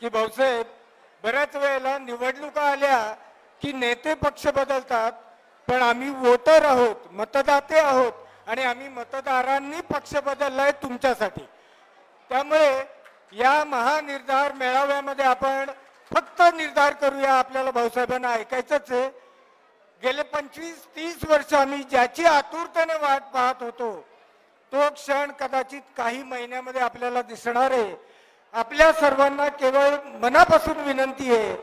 की भाऊसाहेब बऱ्याच वेळेला निवडणुका आल्या की नेते पक्ष बदलतात, पण आम्ही वोटर आहोत, मतदाते आहोत आणि आम्ही मतदारांनी पक्ष बदललाय तुमच्यासाठी। त्यामुळे या महानिर्धार मेळाव्यामध्ये आपण फक्त निर्धार करूया, आपल्याला भाऊसाहेबांना ऐकायचंच आहे। गेले 25-30 वर्ष आम्ही ज्याची आतुरतेने वाट पाहत होतो तो क्षण कदाचित काही महिन्यामध्ये आपल्याला दिसणार आहे। आपल्या सर्वांना केवळ मनापासून विनंती आहे,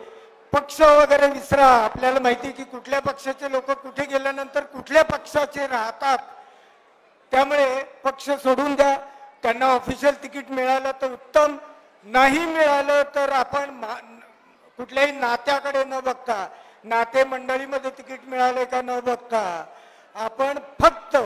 पक्ष वगैरे विसरा। आपल्याला माहिती आहे की कुठल्या पक्षाचे लोक कुठे गेल्यानंतर कुठल्या पक्षाचे राहतात, त्यामुळे पक्ष सोडून द्या। त्यांना ऑफिशियल तिकीट मिळालं तर उत्तम, नाही मिळालं तर आपण कुठल्याही नात्याकडे न बघता, नाते मंडळीमध्ये तिकीट मिळाले का न बघता, आपण फक्त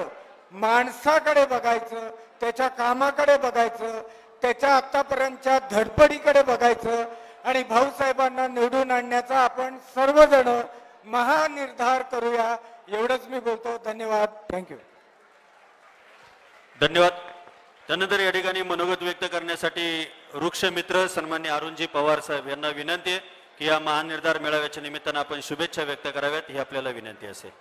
माणसाकडे बघायचं, त्याच्या कामाकडे बघायचं, त्याच्या आतापर्यंतच्या धडपडीकडे बघायचं आणि भाऊसाहेबांना निवडून आणण्याचा आपण सर्वजण महानिर्धार करूया। एवढंच मी बोलतो। धन्यवाद। थँक्यू। धन्यवाद। त्यानंतर या ठिकाणी मनोगत व्यक्त करण्यासाठी वृक्ष मित्र सन्मान्य अरुणजी पवार साहेब यांना विनंती आहे की या महानिर्धार मेळाव्याच्या निमित्तानं आपण शुभेच्छा व्यक्त कराव्यात, ही आपल्याला विनंती असेल।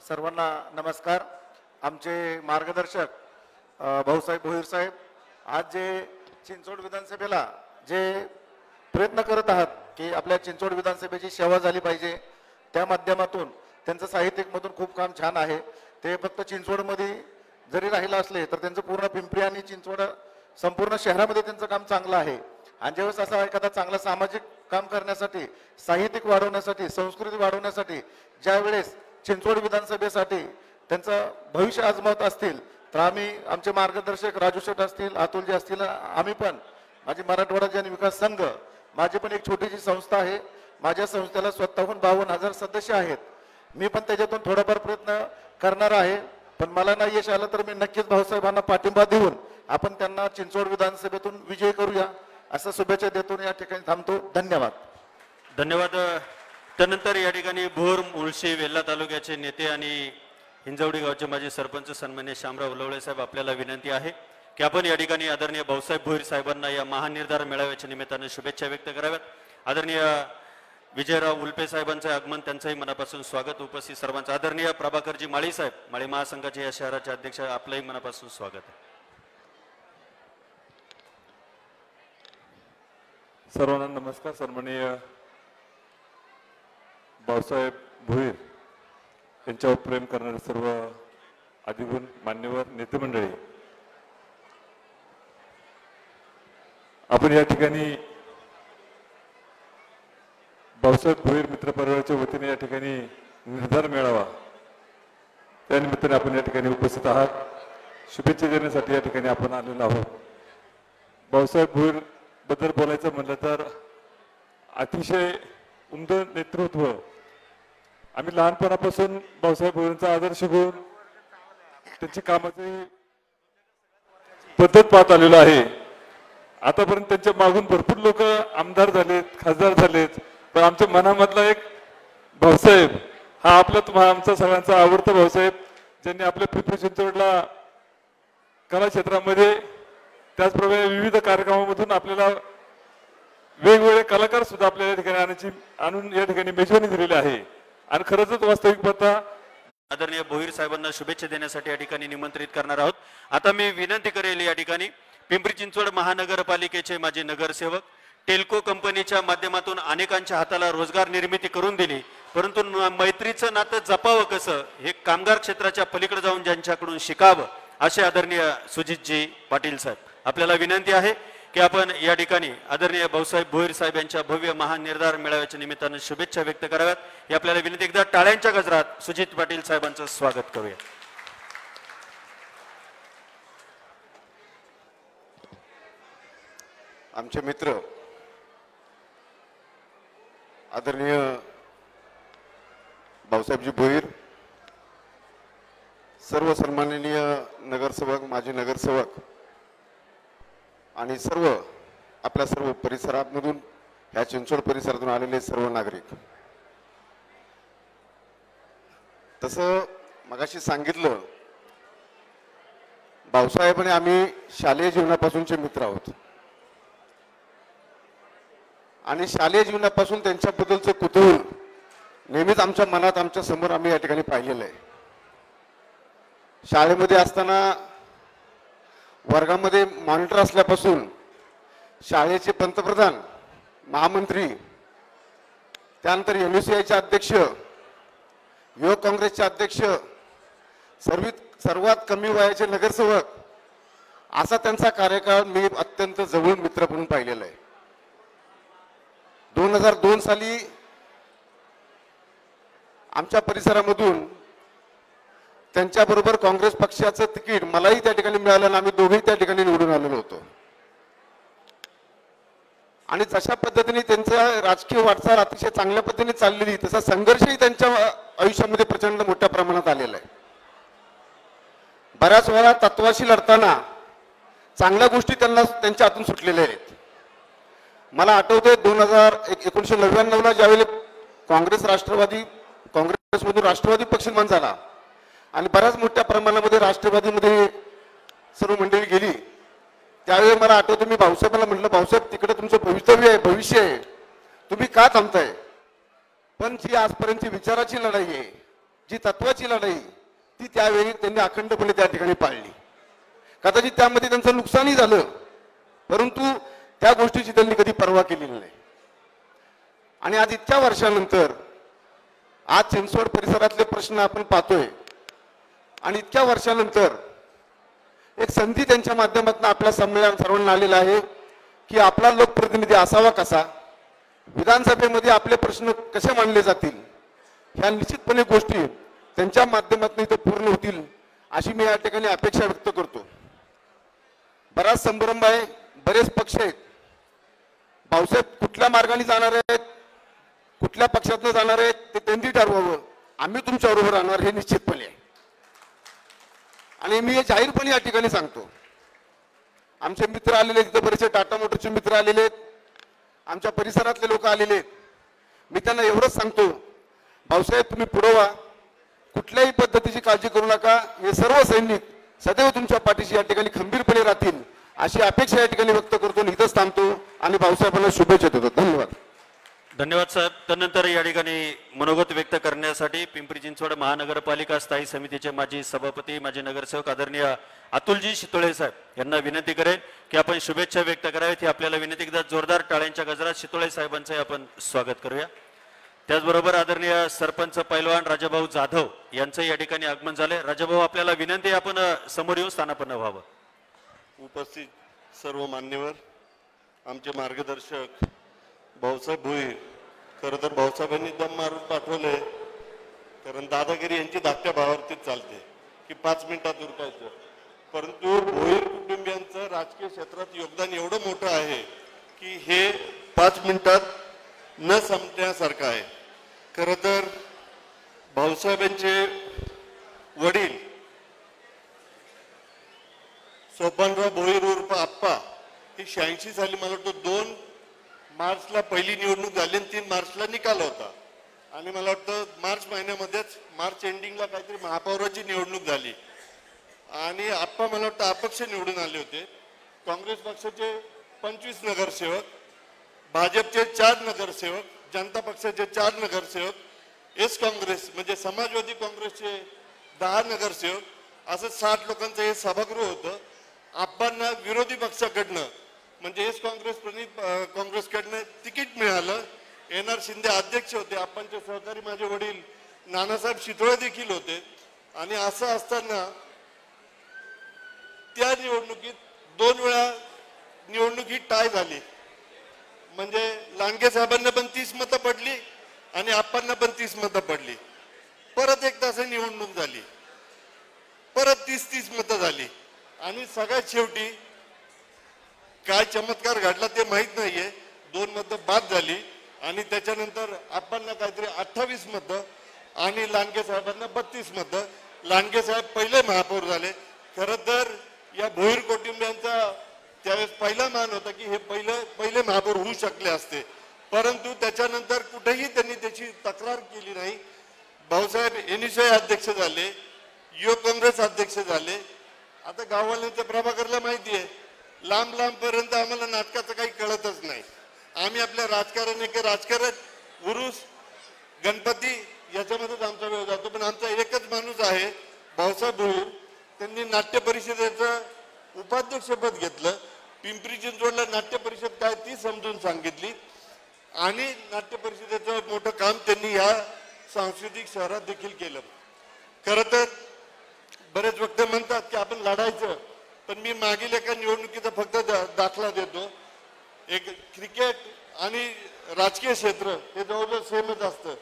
सर्वांना नमस्कार। आमचे मार्गदर्शक भाऊसाहेब भोईर साहेब, आज जे चिंचोड विधानसभेला जे प्रयत्न करत आहात की आपल्या चिंचोड विधानसभेची सेवा झाली पाहिजे, त्या माध्यमातून त्यांचं साहित्यिकमधून खूप काम छान आहे। ते फक्त चिंचवडमध्ये जरी राहिलं असले तर त्यांचं पूर्ण पिंपरी आणि चिंचवड संपूर्ण शहरामध्ये त्यांचं काम चांगलं आहे। आणि ज्यावेळेस असा एखादा चांगला सामाजिक काम करण्यासाठी, साहित्यिक वाढवण्यासाठी, संस्कृती वाढवण्यासाठी ज्यावेळेस चिंचवड विधानसभेसाठी त्यांचं भविष्य आजमावत असतील तर आम्ही, आमचे मार्गदर्शक राजू शेठ असतील, अतुलजी असतील, आम्ही पण, माझी मराठवाडा जन विकास संघ, माझी पण एक छोटीशी संस्था आहे। माझ्या संस्थेला स्वतःहून 52,000 सदस्य आहेत। मी पण त्याच्यातून थोडाफार प्रयत्न करणार आहे, पण मला नाही यश आलं तर मी नक्कीच भाऊसाहेबांना पाठिंबा देऊन आपण त्यांना चिंचवड विधानसभेतून विजयी करूया, असं शुभेच्छा देतो। या ठिकाणी थांबतो। धन्यवाद। धन्यवाद। त्यानंतर या ठिकाणी भोर, मुळशी, वेल्हा तालुक्याचे नेते आणि हिंजवडी गावचे माजी सरपंच सन्मान्य शामराव उलवळे साहेब, आपल्याला विनंती आहे की आपण या ठिकाणी आदरणीय भाऊसाहेब भोईर साहेबांना या महानिर्धार मेळाव्याच्या निमित्तानं शुभेच्छा व्यक्त कराव्यात। आदरणीय विजयराव उल्पे साहेबांचे आगमन, त्यांचंही मनापासून स्वागत। उपस्थित सर्वांचं आदरणीय प्रभाकरजी माळी साहेब, माळी महासंघाचे या शहराचे अध्यक्ष, आपलंही मनापासून स्वागत आहे। सर्वांना नमस्कार। सन्माननीय भाऊसाहेब भोईर यांच्यावर प्रेम करणारे सर्व अधिगुण मान्यवर नेते मंडळी, आपण या ठिकाणी भाऊसाहेब भोईर मित्र परिवाराच्या वतीने या ठिकाणी निर्धार मेळावा, त्या निमित्ताने आपण या ठिकाणी उपस्थित आहात। शुभेच्छा देण्यासाठी या ठिकाणी आपण आलेलो आहोत। भाऊसाहेब भोईर बद्दल बोलायचं म्हटलं तर अतिशय उमद नेतृत्व, आम्ही लहानपणापासून भाऊसाहेब भोईरांचा आदर्श घेऊन त्यांची कामाची पद्धत पाहत आलेलो आहे। आतापर्यंत त्यांच्या मागून भरपूर लोक आमदार झालेत, खासदार झालेत, पण आमच्या मनामधला एक भाऊसाहेब हा आमचा सगळ्यांचा आवडता भाऊसाहेब, ज्यांनी आपल्या पिंपरी चिंचवडला कला क्षेत्रामध्ये, त्याचप्रमाणे विविध कार्यक्रमामधून आपल्याला वेगवेगळे कलाकार सुद्धा आपल्या या ठिकाणी आणून या ठिकाणी मेजवानी दिलेली आहे। आणि खरंच वास्तविक पाहता आदरणीय भोईर साहेबांना शुभेच्छा देण्यासाठी या ठिकाणी निमंत्रित करणार आहोत। आता मी विनंती करेल या ठिकाणी पिंपरी चिंचवड महानगरपालिकेचे माजी नगरसेवक, टेल्को कंपनीच्या माध्यमातून अनेकांच्या हाताला रोजगार निर्मिती करून दिली, परंतु मैत्रीचं नातं जपावं कसं हे कामगार क्षेत्राच्या पलीकडे जाऊन ज्यांच्याकडून शिकावं, असे आदरणीय सुजितजी पाटील साहेब, आपल्याला विनंती आहे की आपण या ठिकाणी आदरणीय भाऊसाहेब भोईर साहेब यांच्या भव्य महानिर्धार मेळाव्याच्या निमित्तानं शुभेच्छा व्यक्त कराव्यात। ही आपल्याला विनंती। एकदा टाळ्यांच्या गजरात सुजित पाटील साहेबांचं स्वागत करूया। आमचे मित्र आदरणीय भाऊसाहेबजी भोईर, सर्व सन्माननीय नगरसेवक, माजी नगरसेवक आणि सर्व आपल्या सर्व परिसरामधून ह्या चिंचवड परिसरातून आलेले सर्व नागरिक, तसं मगाशी सांगितलं, भाऊसाहेब आणि आम्ही शालेय जीवनापासूनचे मित्र आहोत आणि शालेय जीवनापासून त्यांच्याबद्दलचं कुतूहल नेहमीच आमच्या मनात, आमच्या समोर आम्ही या ठिकाणी पाहिलेलं आहे. शाळेमध्ये असताना वर्गामध्ये मॉनिटर असल्यापासून शाळेचे पंतप्रधान, महामंत्री, त्यानंतर MUCIचे अध्यक्ष, युवक काँग्रेसचे अध्यक्ष, सर्वात कमी वयाचे नगरसेवक, असा त्यांचा कार्यकाळ मी अत्यंत जवळ मित्र म्हणून पाहिलेला आहे. 2002 साली आमच्या परिसरामधून त्यांच्याबरोबर काँग्रेस पक्षाचं तिकीट मलाही त्या ठिकाणी मिळालं आणि आम्ही दोघेही त्या ठिकाणी निवडून आलेलो होतो. आणि जशा पद्धतीने त्यांचा राजकीय वाटचाल अतिशय चांगल्या पद्धतीने चाललेली, तसा संघर्षही त्यांच्या आयुष्यामध्ये प्रचंड मोठ्या प्रमाणात आलेला आहे. बऱ्याच वेळा तत्वाशी लढताना चांगल्या गोष्टी त्यांच्या हातून सुटलेल्या आहेत. मला आठवते 1999ला ज्यावेळी काँग्रेसमधून राष्ट्रवादी पक्ष निर्माण झाला आणि बऱ्याच मोठ्या प्रमाणामध्ये राष्ट्रवादीमध्ये सर्व मंडळी गेली, त्यावेळी मला आठवतं मी भाऊसाहेबांना म्हटलं, भाऊसाहेब तिकडे तुमचं भविष्य आहे, तुम्ही का थांबताय? पण जी आजपर्यंतची विचाराची लढाई आहे, जी तत्वाची लढाई, ती त्यावेळी त्यांनी अखंडपणे त्या ठिकाणी पाळली. कदाचित त्यामध्ये त्यांचं नुकसानही झालं, परंतु त्या गोष्टीची त्यांनी कधी पर्वा केलेली नाही. आणि आज इतक्या वर्षानंतर आज चिंचवड परिसरातले प्रश्न आपण पाहतोय आणि इतक्या वर्षानंतर एक संधी त्यांच्या माध्यमातून आपल्या संमेलन सर्वांना आलेला आहे की आपला लोकप्रतिनिधी असावा कसा, विधानसभेमध्ये आपले प्रश्न कसे मांडले जातील, ह्या निश्चितपणे गोष्टी त्यांच्या माध्यमातून इथे पूर्ण होतील अशी मी या ठिकाणी अपेक्षा व्यक्त करतो. बराच संभ्रम आहे, बरेच पक्ष आहेत. भाऊसाहेब कुठल्या मार्गाने जाणार आहेत, कुठल्या पक्षातनं जाणार आहेत ते त्यांनी ठरवावं. आम्ही तुमच्या बरोबर राहणार हे निश्चितपणे आहे. आणि मी हे जाहीरपणे या ठिकाणी सांगतो. आमचे मित्र आलेले आहेत, तिथे बरेचसे टाटा मोटरचे मित्र आलेले आहेत, आमच्या परिसरातले लोक आलेले आहेत. मी त्यांना एवढंच सांगतो, भाऊसाहेब तुम्ही पुढे व्हा, कुठल्याही पद्धतीची काळजी करू नका, हे सर्व सैनिक सदैव तुमच्या पाठीशी या ठिकाणी खंबीरपणे राहतील अशी अपेक्षा या ठिकाणी व्यक्त करतो. इथंच थांबतो आणि भाऊसाहेबांना शुभेच्छा देतो. धन्यवाद. धन्यवाद साहेब. त्यानंतर या ठिकाणी मनोगत व्यक्त करण्यासाठी पिंपरी चिंचवड महानगरपालिका स्थायी समितीचे माजी सभापती, माजी नगरसेवक आदरणीय अतुलजी शितोळे साहेब यांना विनंती करेल की आपण शुभेच्छा व्यक्त कराव्यात. ही आपल्याला विनंती, एकदा जोरदार टाळ्यांच्या गजरात शितोळे साहेबांचे आपण स्वागत करूया. त्याचबरोबर आदरणीय सरपंच पैलवान राजाभाऊ जाधव यांचं या ठिकाणी आगमन झाले. राजाभाऊ, आपल्याला विनंती, आपण समोर येऊन स्थानापन्न व्हावं. उपस्थित सर्व मान्यवर, आमचे मार्गदर्शक भाऊसाहेब भोईर, खरं तर भाऊसाहेबांनी दम मारून पाठवले, कारण दादागिरी यांची धाकट्या भावावरतीच चालते की 5 मिनिटात उरकायचं. परंतु भोईर कुटुंबियांचं राजकीय क्षेत्रात योगदान एवढं मोठं आहे की हे 5 मिनिटात न संपण्यासारखं आहे. खरं तर भाऊसाहेबांचे वडील सोपानराव भोईर उर्फ आप्पा ही 86 साली, मला वाटतं 2 मार्चला पहिली निवडणूक झाली आणि 3 मार्चला निकाल होता. आणि मला वाटतं मार्च महिन्यामध्येच, मार्च एंडिंगला काहीतरी महापौराची निवडणूक झाली आणि आप्पा मला वाटतं अपक्ष निवडून आले होते. काँग्रेस पक्षाचे 25 नगरसेवक, भाजपचे 4 नगरसेवक, जनता पक्षाचे 4 नगरसेवक, एस काँग्रेस म्हणजे समाजवादी काँग्रेसचे 10 नगरसेवक, असं 60 लोकांचं हे सभागृह होतं. आप्पांना विरोधी पक्षाकडनं म्हणजे एस काँग्रेसकडनं तिकीट मिळालं. NR शिंदे अध्यक्ष होते, आप्पांचे सहकारी माझे वडील नानासाहेब शितोळे देखील होते. आणि असं असताना त्या निवडणुकीत 2 वेळा निवडणूक ही टाय झाली. म्हणजे लांडगे साहेबांना पण 30 मतं पडली आणि आप्पांना पण 30 मतं पडली. परत एकदा असं निवडणूक झाली, परत 30 मतं झाली आणि सगळ्यात शेवटी काय चमत्कार घडला ते माहित नाहीये, 2 मतं बाद झाली आणि त्याच्यानंतर आप्पांना काहीतरी 28 मतं आणि लांडगे साहेबांना 32 मतं. लांडगे साहेब पहिले महापौर झाले. खरं तर या भोईर कुटुंबियांचा त्यावेळेस पहिला मान होता की हे पहिले महापौर होऊ शकले असते, परंतु त्याच्यानंतर कुठेही त्यांनी त्याची तक्रार केली नाही. भाऊसाहेब एनएसआय अध्यक्ष झाले, युवक काँग्रेस अध्यक्ष झाले. आता गाववाल्यांच्या प्रभाकरला माहिती आहे, लांब लांब पर्यंत आम्हाला नाटकाचं काही कळतच नाही. आम्ही आपल्या राजकारण उरुस गणपती याच्यामध्येच आमचा वेळ जातो. पण आमचा एकच माणूस आहे भाऊसाहेब भोईर, त्यांनी नाट्य परिषदेचं उपाध्यक्षपद घेतलं. पिंपरी चिंचवडला नाट्य परिषद काय ती समजून सांगितली आणि नाट्य परिषदेचं मोठं काम त्यांनी या सांस्कृतिक शहरात देखील केलं. खरं तर बरेच वक्त म्हणतात की आपण लढायचं, पण मी मागील एका निवडणुकीचा फक्त दाखला देतो. एक क्रिकेट आणि राजकीय क्षेत्र हे जवळजवळ सेमच असतं.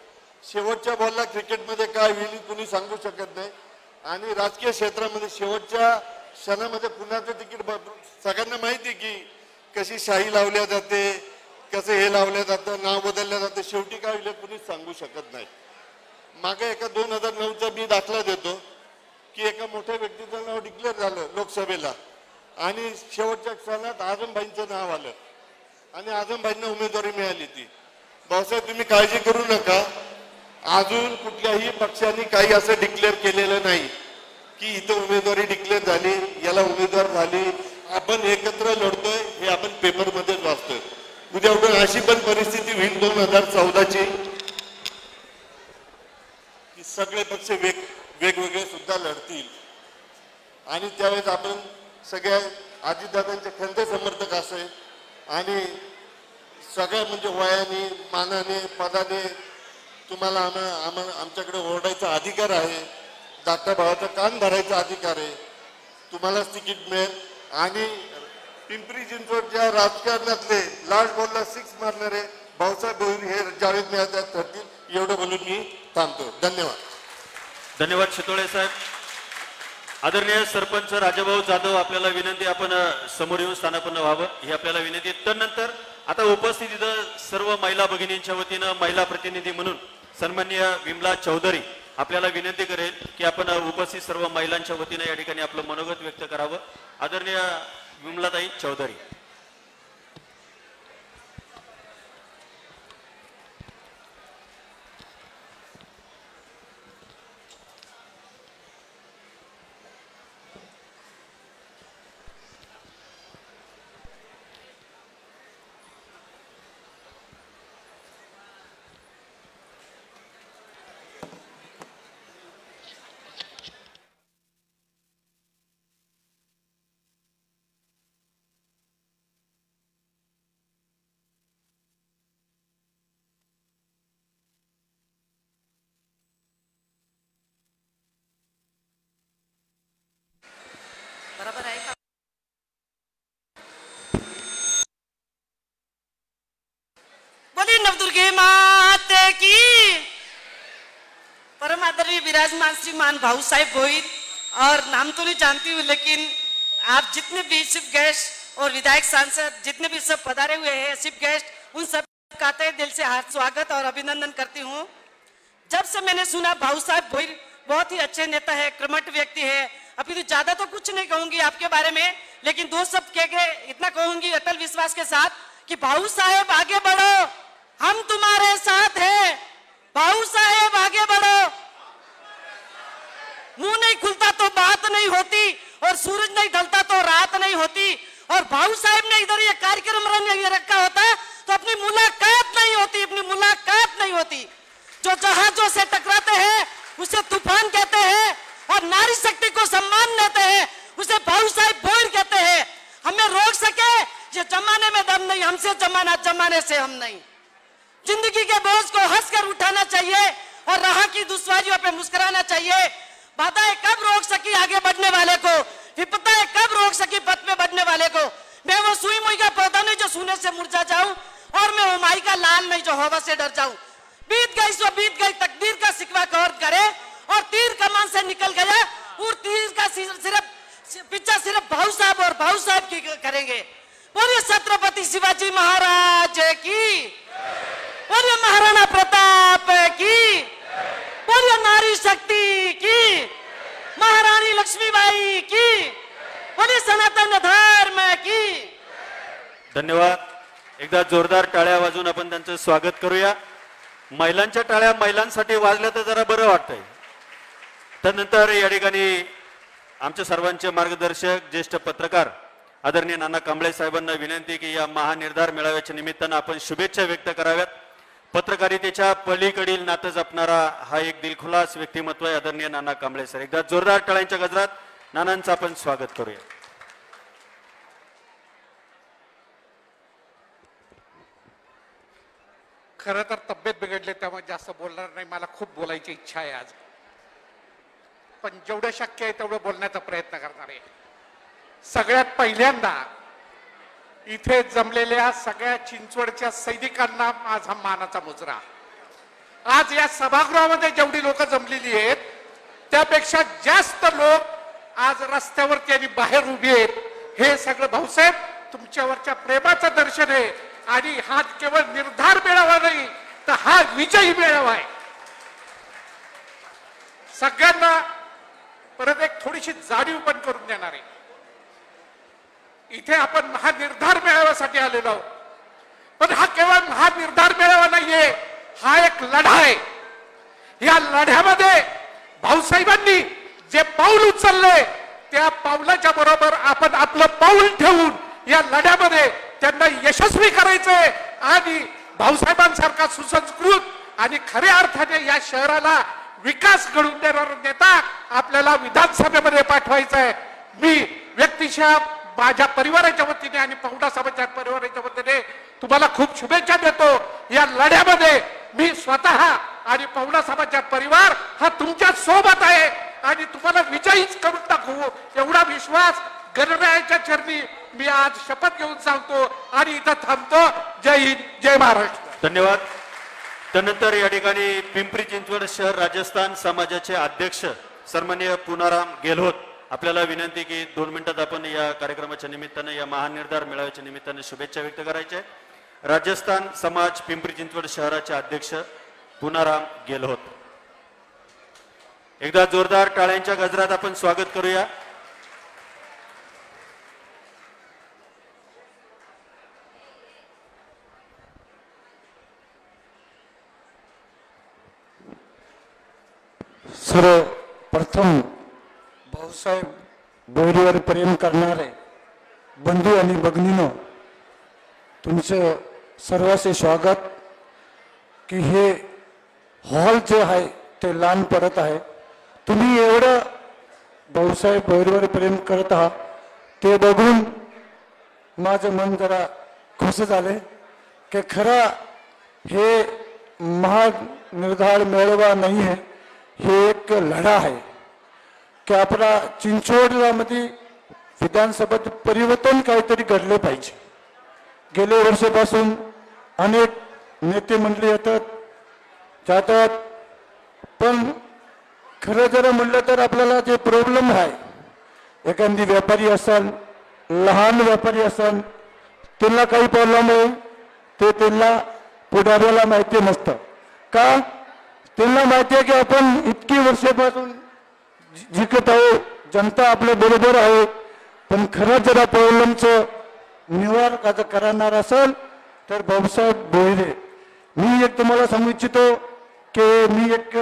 शेवटच्या बॉलला क्रिकेटमध्ये काय होईल कुणी सांगू शकत नाही आणि राजकीय क्षेत्रामध्ये शेवटच्या क्षणामध्ये कुणाचं तिकीट सगळ्यांना माहिती की कशी शाही लावल्या जाते, कसं हे लावलं जातं, नाव बदललं जातं, शेवटी काय होईल कुणीच सांगू शकत नाही. मागे एका 2009चा मी दाखला देतो की एका मोठ्या व्यक्तीचं नाव डिक्लेअर झालं लोकसभेला आणि शेवटच्या क्षणात आझमभाईंचं नाव आलं आणि आझमभाईंना उमेदवारी मिळाली. ती भाऊसाहेब तुम्ही काळजी करू नका, अजून कुठल्याही पक्षाने काही असं डिक्लेअर केलेलं नाही की इथं उमेदवारी डिक्लेअर झाली, याला उमेदवार झाली. आपण एकत्र लढतोय हे आपण पेपरमध्येच वाचतोय. उद्या उठून अशी पण परिस्थिती होईल 2014ची की सगळे पक्ष वेगवेगळे सुद्धा लढतील आणि त्यावेळेस आपण सगळ्या अजितदादांचे खंत समर्थक असेल आणि सगळ्या म्हणजे वयाने मानाने पदाने तुम्हाला आमच्याकडे ओरडायचा अधिकार आहे, धाकट्या भावाचा कान धरायचा अधिकार आहे. तुम्हालाच तिकीट मिळेल आणि पिंपरी चिंचवडच्या राजकारणातले लास्ट बॉलला 6 मारणारे भाऊसाहेब भोईर हे जावेद मिळाल्या ठरतील. एवढं बोलून मी थांबतो. धन्यवाद. धन्यवाद शितोळे साहेब. आदरणीय सरपंच राजाभाऊ जाधव, आपल्याला विनंती आपण समोर येऊन स्थानापन्न व्हावं ही आपल्याला विनंती. त्यानंतर आता उपस्थित इथं सर्व महिला भगिनींच्या वतीनं महिला प्रतिनिधी म्हणून सन्माननीय विमला चौधरी आपल्याला विनंती करेल की आपण उपस्थित सर्व महिलांच्या वतीनं या ठिकाणी आपलं मनोगत व्यक्त करावं. आदरणीय विमलाताई चौधरी. बराबर आहे का? बोलिए नवदुर्गे माते की। परम आदरणीय विराजमान श्रीमान भाऊ साहेब भोईर, और नाम तो नहीं जानती हूँ लेकिन आप जितने भी चीफ गेस्ट और विधायक सांसद जितने भी सब पधारे हुए हैं चीफ गेस्ट, उन सब का तहे दिल से हार्दिक स्वागत और अभिनंदन करती हूँ। जब से मैंने सुना भाऊ साहेब भोईर बहुत ही अच्छे नेता है, कर्मठ व्यक्ति है। अभी तो ज्यादा तो कुछ नहीं कहूंगी आपके बारे में, लेकिन 2 शब्द कह के इतना कहूंगी अटल विश्वास के साथ कि भाऊ साहेब आगे बढ़ो, हम तुम्हारे साथ हैं। भाऊ साहेब आगे बढ़ो। मुंह नहीं खुलता तो बात नहीं होती और सूरज नहीं ढलता तो रात नहीं होती। और भाऊ साहेब ने इधर ये कार्यक्रम रखा होता तो अपनी मुलाकात नहीं होती, अपनी मुलाकात नहीं होती। जो जहाजों से टकराते हैं उसे तूफान कहते हैं और नारी शक्ति को सम्मान देते हैं उसे भाऊ साहेब भोईर कहते हैं। हमें रोक सके ये जमाने में दम नहीं, हमसे जमाना, जमाने से हम नहीं। जिंदगी के बोझ को हंसकर उठाना चाहिए और राह की दुश्वारियों पे मुस्कुराना चाहिए। बाधाएं कब रोक सकी आगे बढ़ने वाले को, विपदाएं कब रोक सकी पथ में बढ़ने वाले को। मैं वो सुई मुई का पौधा नहीं जो सूने से मुरझा जाऊं, और मैं वो माई का लाल नहीं जो हवा से डर जाऊं। बीत गई सो बीत गई, तकदीर का सिकवा कौर करे और तीर कमान से निकल गया, और तीर का सिर्फ पिक्चर सिर्फ भाऊ साहब और भाऊ साहब की करेंगे। बोलिए छत्रपति शिवाजी महाराज की, बोलिए महाराणा प्रताप की, बोलिए नारी शक्ति की, महारानी लक्ष्मीबाई की, बोलिए सनातन धर्म की। धन्यवाद. एकदा जोरदार टाळ्या वाजून आपण त्यांचं स्वागत करूया. महिलांच्या टाळ्या महिलांसाठी वाजल्या तर जरा बरं वाटतंय. त्यानंतर या ठिकाणी आमच्या सर्वांचे मार्गदर्शक ज्येष्ठ पत्रकार आदरणीय नाना कांबळे साहेबांना विनंती की या महानिर्धार मेळाव्याच्या निमित्तानं आपण शुभेच्छा व्यक्त कराव्यात. पत्रकारितेच्या पलीकडील नातं जपणारा हा एक दिलखुलास व्यक्तिमत्व आहे आदरणीय नाना कांबळे सर. एकदा जोरदार टाळ्यांच्या गजरात नानांचं आपण स्वागत करूया. खरं तर तब्येत बिघडले त्यामुळे जास्त बोलणार नाही. मला खूप बोलायची इच्छा आहे आज, पण जेवढं शक्य आहे तेवढं बोलण्याचा प्रयत्न करणार आहे. सगळ्यात पहिल्यांदा इथे जमलेल्या सगळ्या चिंचवडच्या सैनिकांना माझा मानाचा मुजरा. आज या सभागृहामध्ये जेवढी लोक जमलेली आहेत त्यापेक्षा जास्त लोक आज रस्त्यावरती आणि बाहेर उभी आहेत. हे सगळं भाऊसाहेब तुमच्यावरच्या प्रेमाचं दर्शन आहे. आणि हा केवळ निर्धार मेळावा नाही तर हा विजयी मेळावा आहे. सगळ्यांना परत एक थोडीशी जाणीव पण करून देणार आहे. इथे आपण महानिर्धार मेळाव्यासाठी आलेलो आहोत, पण हा केवळ महानिर्धार मेळावा नाहीये, हा एक लढा आहे. या लढ्यामध्ये भाऊसाहेबांनी जे पाऊल उचलले त्या पावलाच्या बरोबर आपण आपलं पाऊल ठेवून या लढ्यामध्ये त्यांना यशस्वी करायचंय. आणि भाऊसाहेबांसारखा सुसंस्कृत आणि खऱ्या अर्थाने या शहराला विकास घडवून देणारा नेता आपल्याला विधानसभेमध्ये पाठवायचा आहे. मी व्यक्तिशः माझ्या परिवाराच्या वतीने आणि पौंडा समाजाच्या परिवाराच्या वतीने तुम्हाला खूप शुभेच्छा देतो. या लढ्यामध्ये मी स्वतः आणि पौंडा समाजाचा परिवार हा तुमच्या सोबत आहे आणि तुम्हाला विजयीच करून दाखवू एवढा विश्वास गणरायाच्या चरणी मी आज शपथ घेऊन सांगतो आणि इथं थांबतो. जय हिंद, जय महाराष्ट्र. धन्यवाद. त्यानंतर या ठिकाणी पिंपरी चिंचवड शहर राजस्थान समाजाचे अध्यक्ष सन्माननीय पुनाराम गेहलोत आपल्याला विनंती की 2 मिनिटात आपण या कार्यक्रमाच्या निमित्तानं या महानिर्धार मेळाव्याच्या निमित्तानं शुभेच्छा व्यक्त करायच्या. राजस्थान समाज पिंपरी चिंचवड शहराचे अध्यक्ष पुनाराम गेहलोत. एकदा जोरदार टाळ्यांच्या गजरात आपण स्वागत करूया. सर्वप्रथम भाऊसाहेब भोईरवर प्रेम करणारे बंधू आणि भगिनींनो, तुमचं सर्वांचे स्वागत. की हे हॉल जे आहे ते लहान पडत आहे. तुम्ही एवढं भाऊसाहेब भोईरवर प्रेम करत आहात ते बघून माझं मन जरा खुश झाले की खरा हे महानिर्धार मेळावा नाही आहे, हे एक लढा आहे की आपला चिंचवडमध्ये विधानसभेत परिवर्तन काहीतरी घडले पाहिजे. गेल्या वर्षापासून अनेक नेते मंडळी येतात जातात, पण खरं जर म्हणलं तर आपल्याला जे प्रॉब्लेम आहे, एखादी व्यापारी असेल, लहान व्यापारी असेल, त्यांना काही प्रॉब्लेम आहे ते त्यांना पुढाऱ्याला माहिती नसतं. का? त्यांना माहिती आहे की आपण इतकी वर्षापासून जिंकत आहोत, जनता आपल्या बरोबर आहे, पण खरं जरा प्रॉब्लेमचं निवारण करणार असेल तर भाऊसाहेब भोईरे. मी एक तुम्हाला सांगू इच्छितो की मी एक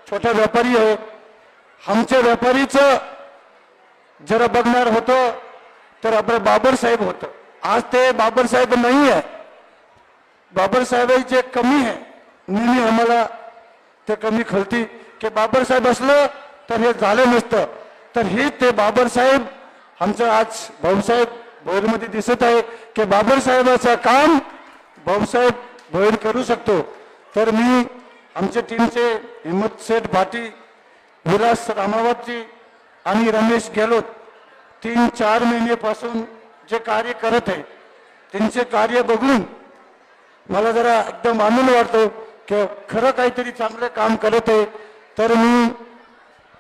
छोटा व्यापारी आहे. आमच्या व्यापारीचं जरा बघणार होतं तर आपलं बाबरसाहेब होतं. आज ते बाबरसाहेब नाही आहे, बाबरसाहेबांचे कमी आहे. नेहमी आम्हाला ते कमी खलती की बाबरसाहेब असलं तर हे झालं नसतं. तर हे ते बाबरसाहेब आमचं आज भाऊसाहेब भोईरमध्ये दिसत आहे की बाबरसाहेबाचं काम भाऊसाहेब भोईर करू शकतो. तर मी आमच्या टीमचे हिम्मत सेठ भाटी, विलास रामावतजी आणि रमेश गेहलोत 3-4 महिन्यापासून जे कार्य करत आहे त्यांचे कार्य बघून मला जरा एकदम आनंद वाटतो की खरं काहीतरी चांगलं काम करत आहे. तर मी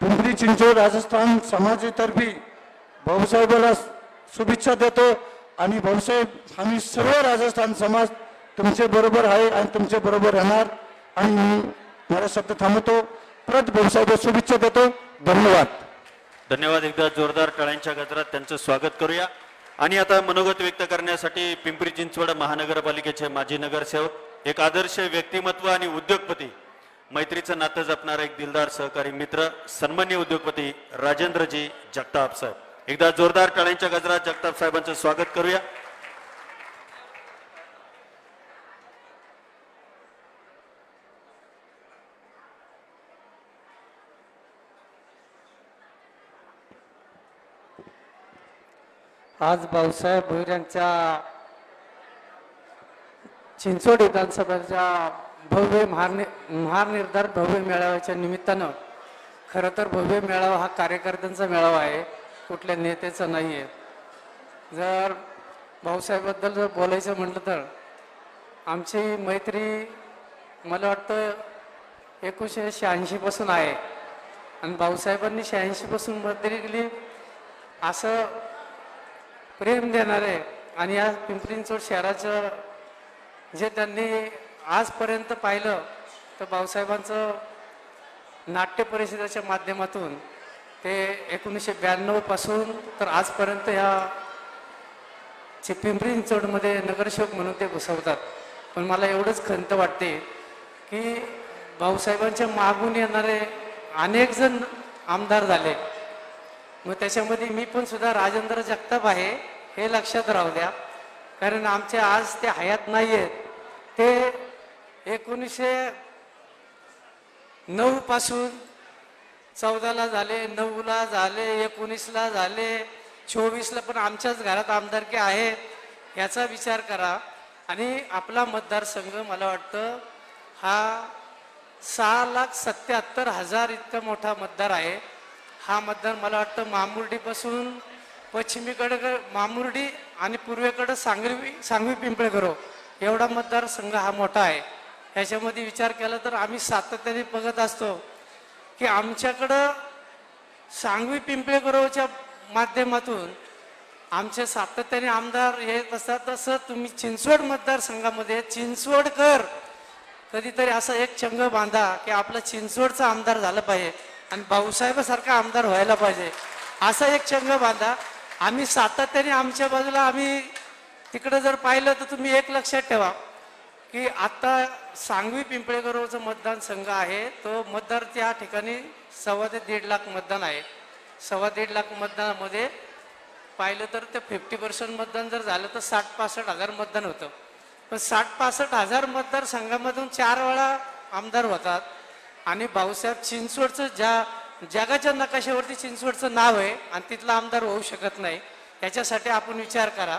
पिंपरी चिंचवड राजस्थान समाजातर्फे भाऊसाहेबाला शुभेच्छा देतो. आणि भाऊसाहेब आम्ही सर्व राजस्थान समाज तुमच्या बरोबर आहे आणि तुमच्या बरोबर राहणार. आणि मी माझा शब्द थांबवतो. परत भाऊसाहेब शुभेच्छा देतो. धन्यवाद. धन्यवाद. एकदा जोरदार टाळ्यांच्या गजरात त्यांचं स्वागत करूया. आणि आता मनोगत व्यक्त करण्यासाठी पिंपरी चिंचवड महानगरपालिकेचे माजी नगरसेवक, एक आदर्श व्यक्तिमत्व आणि उद्योगपती, मैत्रीचं नातं जपणारा एक दिलदार सहकारी मित्र, सन्माननीय उद्योगपती राजेंद्रजी जगताप साहेब. एकदा जोरदार टाळ्यांच्या गजरात जगताप साहेबांचं स्वागत करूया. आज भाऊसाहेब भोईर यांच्या चिंचवड विधानसभेच्या भव्य महानिर्धार भव्य मेळाव्याच्या निमित्तानं, खरं तर भव्य मेळावा हा कार्यकर्त्यांचा मेळावा आहे, कुठल्या नेत्याचा नाही आहे. जर भाऊसाहेबबद्दल जर बोलायचं म्हटलं तर आमची मैत्री मला वाटतं 1986 पासून आहे आणि भाऊसाहेबांनी 86 पासून मैत्री केली. असं प्रेम देणारे आणि या पिंपरी चिंचवड शहराचं जे त्यांनी आजपर्यंत पाहिलं तर भाऊसाहेबांचं नाट्य परिषदेच्या माध्यमातून ते 1992 पासून तर आजपर्यंत ह्या पिंपरी चिंचवडमध्ये नगरसेवक म्हणून ते घुसवतात. पण मला एवढंच खंत वाटते की भाऊसाहेबांच्या मागून येणारे अनेक जण आमदार झाले, मग त्याच्यामध्ये मी पण सुद्धा राजेंद्र जगताप आहे हे लक्षात राहू द्या. कारण आमचे आज ते हयात नाही आहेत, ते 1909 पासून 14ला झाले, 9ला झाले, 19ला झाले, 24ला पण आमच्याच घरात आमदारकी आहे. याचा विचार करा. आणि आपला मतदारसंघ मला वाटतं हा 6,77,000 इतका मोठा मतदार आहे. हा मतदार मला वाटतं मामुर्डीपासून पश्चिमेकडे मामुर्डी आणि पूर्वेकडे सांगवी पिंपळेकरो एवढा मतदारसंघ हा मोठा आहे. ह्याच्यामध्ये विचार केला तर आम्ही सातत्याने बघत असतो की आमच्याकडं सांगवी पिंपळेकरोच्या माध्यमातून आमचे सातत्याने आमदार येत असतात. तसं तुम्ही चिंचवड मतदारसंघामध्ये चिंचवडकर कधीतरी असा एक चंग बांधा की आपला चिंचवडचा आमदार झालं पाहिजे आणि भाऊसाहेबासारखा आमदार व्हायला पाहिजे, असा एक चंग बांधा. आम्ही सातत्याने आमच्या बाजूला आम्ही तिकडे जर पाहिलं तर तुम्ही एक लक्षात ठेवा की आता सांगवी पिंपळेकरोचा मतदारसंघ आहे, तो मतदार त्या ठिकाणी 1.25 ते 1.5 लाख मतदान आहे. 1.25 लाख मतदानामध्ये पाहिलं तर ते 50% मतदान जर झालं तर 60-65 हजार मतदान होतं. पण 60-65 हजार मतदारसंघामधून 4 वेळा आमदार होतात आणि भाऊसाहेब चिंचवडचं जगाच्या नकाशावरती चिंचवडचं नाव आहे आणि तिथला आमदार होऊ शकत नाही. याच्यासाठी आपण विचार करा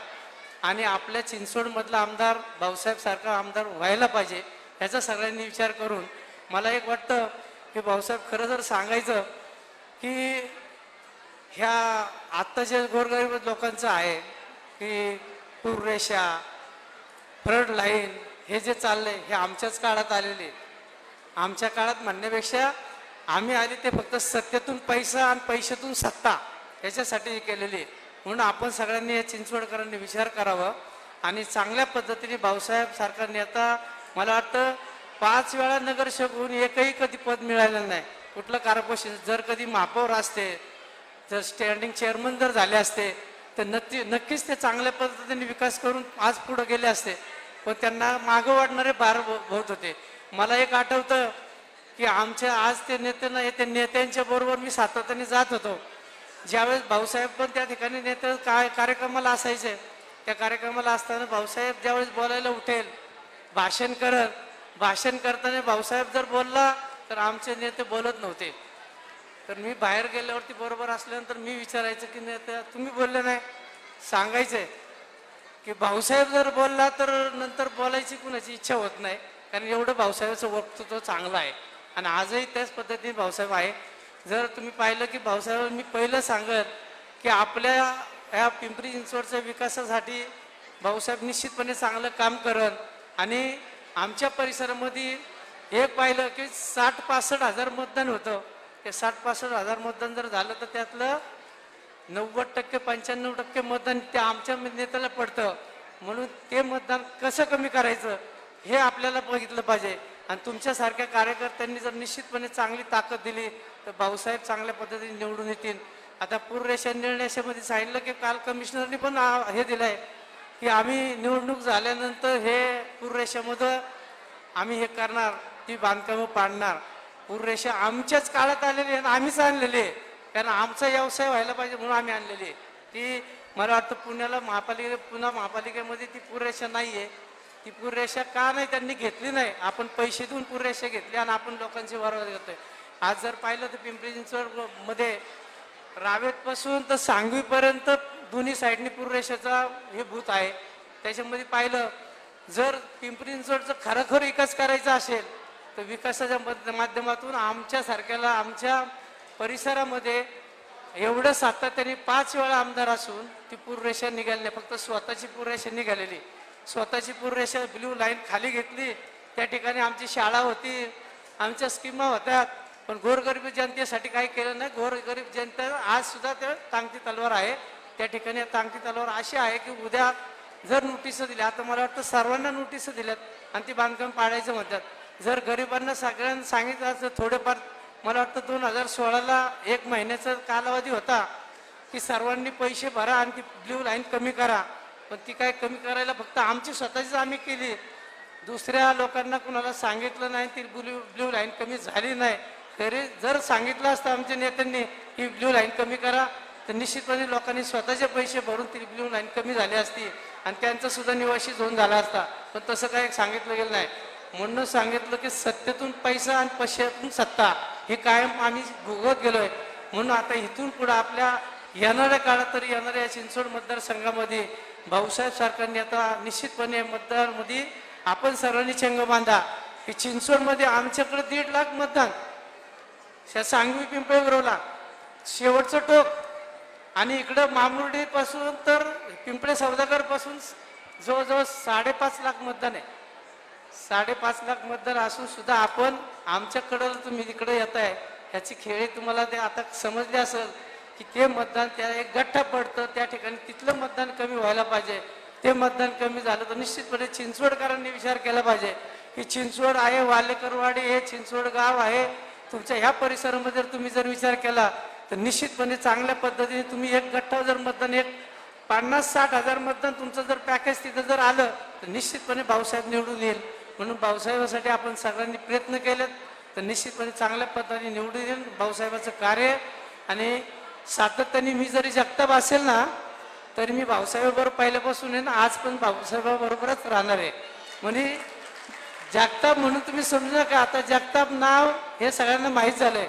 आणि आपल्या चिंचवडमधला आमदार भाऊसाहेब सारखा आमदार व्हायला पाहिजे, याचा सगळ्यांनी विचार करून मला एक वाटतं की भाऊसाहेब खरं जर सांगायचं की ह्या आत्ताच्या गोरगरीब लोकांचं आहे की पूररेषा, फ्लड लाईन हे जे चाललंय हे आमच्याच काळात आलेले. आमच्या काळात म्हणण्यापेक्षा आम्ही आले ते फक्त सत्तेतून पैसा आणि पैशातून सत्ता याच्यासाठी केलेली. म्हणून आपण सगळ्यांनी या चिंचवडकरांनी विचार करावा आणि चांगल्या पद्धतीने भाऊसाहेब सारखा नेता मला वाटतं 5 वेळा नगरसेवक होऊन एकही कधी पद मिळालेलं नाही. कुठलं कार्पोरेशन जर कधी महापौर असते, जर स्टँडिंग चेअरमन जर झाले असते तर नक्कीच ते चांगल्या पद्धतीने विकास करून आज पुढे गेले असते. पण त्यांना मागं वाढणारे भार होत होते. मला एक आठवतं की आमच्या आज ते नेत्यांच्या बरोबर मी सातत्याने जात होतो. ज्यावेळेस भाऊसाहेब पण त्या ठिकाणी नेते कार्यक्रमाला असायचे, त्या कार्यक्रमाला असताना भाऊसाहेब ज्यावेळेस बोलायला उठेल, भाषण करताना भाऊसाहेब जर बोलला तर आमचे नेते बोलत नव्हते. तर मी बाहेर गेल्यावरती बरोबर असल्यानंतर मी विचारायचं की नेते तुम्ही बोलले नाही, सांगायचंय की भाऊसाहेब जर बोलला तर नंतर बोलायची कुणाची इच्छा होत नाही, कारण एवढं भाऊसाहेबाचं वक्तृत्व चांगलं आहे आणि आजही त्याच पद्धतीने भाऊसाहेब आहे. जर तुम्ही पाहिलं की भाऊसाहेब मी पहिलं सांगत की आपल्या ह्या पिंपरी चिंचवडच्या विकासासाठी भाऊसाहेब निश्चितपणे चांगलं काम करत आणि आमच्या परिसरामध्ये एक पाहिलं की 60-65 हजार मतदान होतं. ते 60-65 हजार मतदान जर झालं तर त्यातलं 90% 95% मतदान त्या आमच्या नेत्याला पडतं. म्हणून ते मतदान कसं कमी करायचं हे आपल्याला बघितलं पाहिजे आणि तुमच्यासारख्या कार्यकर्त्यांनी जर निश्चितपणे चांगली ताकद दिली तर भाऊसाहेब चांगल्या पद्धतीने निवडून येतील. आता पूररेषा निर्णयामध्ये सांगितलं की काल कमिशनरनी पण हे दिलंय की आम्ही निवडणूक झाल्यानंतर हे पूररेषामध्ये आम्ही हे करणार, ती बांधकामं पाडणार. पूररेषा आमच्याच काळात आलेली आहे आणि आम्हीच आणलेली आहे, कारण आमचा व्यवसाय व्हायला पाहिजे म्हणून आम्ही आणलेली आहे. ती मला वाटतं पुण्याला पुन्हा महापालिकेमध्ये ती पूररेषा नाही आहे. ती पूररेषा का नाही त्यांनी घेतली नाही, आपण पैसे देऊन पूररेषा घेतली आणि आपण लोकांची वरवर घेतोय. आज जर पाहिलं तर पिंपरी चिंचवड मध्ये रावेतपासून तर सांगवीपर्यंत दोन्ही साईडनी पूररेषेचा हे भूत आहे. त्याच्यामध्ये पाहिलं जर पिंपरी चिंचवडचा खरोखर विकास करायचा असेल तर विकासाच्या माध्यमातून आमच्यासारख्याला आमच्या परिसरामध्ये एवढं सातत्याने 5 वेळा आमदार असून ती पूररेषा निघाली नाही. फक्त स्वतःची पूररेषा निघालेली, स्वतःची पूररेषा ब्ल्यू लाईन खाली घेतली. त्या ठिकाणी आमची शाळा होती, आमच्या स्कीमा होत्या, पण गोरगरीब जनतेसाठी काही केलं नाही. गोरगरीब जनता आज सुद्धा ते टांगती तलवार आहे. त्या ठिकाणी टांगती तलवार अशी आहे की उद्या जर नोटिसं दिल्या, आता मला वाटतं सर्वांना नोटिसं दिल्यात आणि ती बांधकाम पाडायचं म्हणतात. जर गरिबांना सगळ्यांना सांगितलं असं थोडेफार, मला वाटतं 2016ला 1 महिन्याचा कालावधी होता की सर्वांनी पैसे भरा आणि ती ब्ल्यू लाईन कमी करा, पण ती काय कमी करायला फक्त आमची स्वतःचीच आम्ही केली, दुसऱ्या लोकांना कुणाला सांगितलं नाही. ती ब्ल्यू लाईन कमी झाली नाही. तरी जर सांगितलं असतं आमच्या नेत्यांनी की ब्ल्यू लाईन कमी करा तर निश्चितपणे लोकांनी स्वतःचे पैसे भरून ती ब्ल्यू लाईन कमी झाली असती आणि त्यांचा सुद्धा निवासी झोन झाला असता. पण तसं काही सांगितलं गेलं नाही. म्हणून सांगितलं की सत्तेतून पैसा आणि पैशातून सत्ता हे कायम आम्ही भोगवत गेलोय. म्हणून आता इथून पुढे आपल्या येणाऱ्या काळात तरी येणाऱ्या या चिंचवड मतदारसंघामध्ये भाऊसाहेब सारख्यांनी आता निश्चितपणे मतदारमध्ये आपण सर्वांनी चंग बांधा की चिंचवडमध्ये आमच्याकडे 1.5 लाख मतदान, सांगवी पिंपळेगुरवला शेवटचं टोक, आणि इकडं मामुर्डी पासून तर पिंपळे सौदागर पासून जवळजवळ 5.5 लाख मतदान आहे. 5.5 लाख मतदान असून सुद्धा आपण आमच्याकडं तुम्ही तिकडे येत आहे ह्याची खेळी तुम्हाला ते आता समजले असेल की ते मतदान त्या एक गठ्ठा पडतं, त्या ठिकाणी तिथलं मतदान कमी व्हायला पाहिजे. ते मतदान कमी झालं तर निश्चितपणे चिंचवडकरांनी विचार केला पाहिजे की चिंचवड आहे, वालेकरवाडी हे चिंचवड गाव आहे, तुमच्या ह्या परिसरामध्ये जर तुम्ही जर विचार केला तर निश्चितपणे चांगल्या पद्धतीने तुम्ही एक गठ्ठा जर मतदान 50-60 हजार मतदान तुमचं जर पॅकेज तिथं जर आलं तर निश्चितपणे भाऊसाहेब निवडून येईल. म्हणून भाऊसाहेबासाठी आपण सगळ्यांनी प्रयत्न केलेत तर निश्चितपणे चांगल्या पद्धतीने निवडून येईल. भाऊसाहेबाचं कार्य आणि सातत्याने मी जरी जगताप असेल ना तरी मी भाऊसाहेबाबरोबर पहिल्यापासून आहे ना आज पण भाऊसाहेबाबरोबरच राहणार आहे. म्हणजे जगताप म्हणून तुम्ही समजू नका, आता जगताप नाव हे सगळ्यांना माहीत झालंय.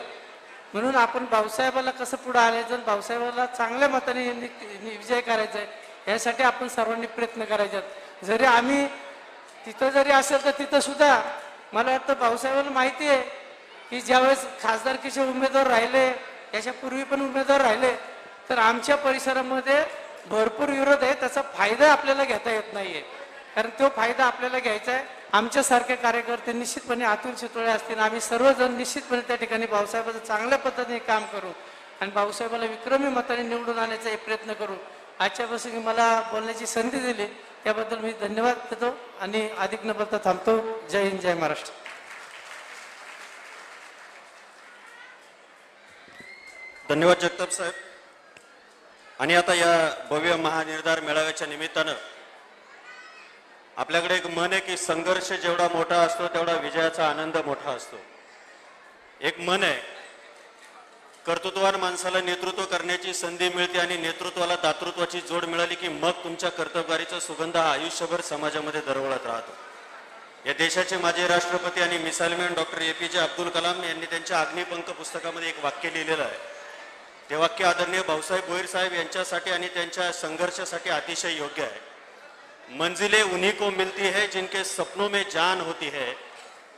म्हणून आपण भाऊसाहेबाला कसं पुढे आणायचं, भाऊसाहेबाला चांगल्या मताने विजय करायचा आहे यासाठी आपण सर्वांनी प्रयत्न करायचे. जरी आम्ही तिथं जरी असेल तर तिथं सुद्धा मला वाटतं भाऊसाहेबांना माहिती आहे की ज्यावेळेस खासदारकीचे उमेदवार राहिले, याच्यापूर्वी पण उमेदवार राहिले, तर आमच्या परिसरामध्ये भरपूर विरोध आहे. त्याचा फायदा आपल्याला घेता येत नाहीये, कारण तो फायदा आपल्याला घ्यायचा आहे. आमच्यासारखे कार्यकर्ते निश्चितपणे अतुल चितोळे असतील, आम्ही सर्वजण निश्चितपणे त्या ठिकाणी भाऊसाहेबाचं चांगल्या पद्धतीने काम करू आणि भाऊसाहेबाला विक्रमी मताने निवडून आणण्याचा एक प्रयत्न करू. आजच्यापासून मला बोलण्याची संधी दिली त्याबद्दल मी धन्यवाद देतो आणि अधिक न बोलता थांबतो. जय हिंद, जय महाराष्ट्र. धन्यवाद जगताप साहेब. आणि आता या भव्य महानिर्धार मेळाव्याच्या निमित्तानं आपल्याकडे एक मन आहे की संघर्ष जेवढा मोठा असतो तेवढा विजयाचा आनंद मोठा असतो. एक मन आहे, कर्तृत्ववान माणसाला नेतृत्व करण्याची संधी मिळते आणि नेतृत्वाला दातृत्वाची जोड मिळाली की मग तुमच्या कर्तव्यकारीचा सुगंध हा आयुष्यभर समाजामध्ये दरवळत राहतो. या देशाचे माजी राष्ट्रपती आणि मिसाइलमॅन डॉक्टर APJ अब्दुल कलाम यांनी त्यांच्या अग्निपंख पुस्तकामध्ये एक वाक्य लिहिलेलं आहे. ते वाक्य आदरणीय भाऊसाहेब भोईर साहेब यांच्यासाठी आणि त्यांच्या संघर्षासाठी अतिशय योग्य आहे. मंजिलें उन्हीं को मिलती है जिनके सपनों में जान होती है,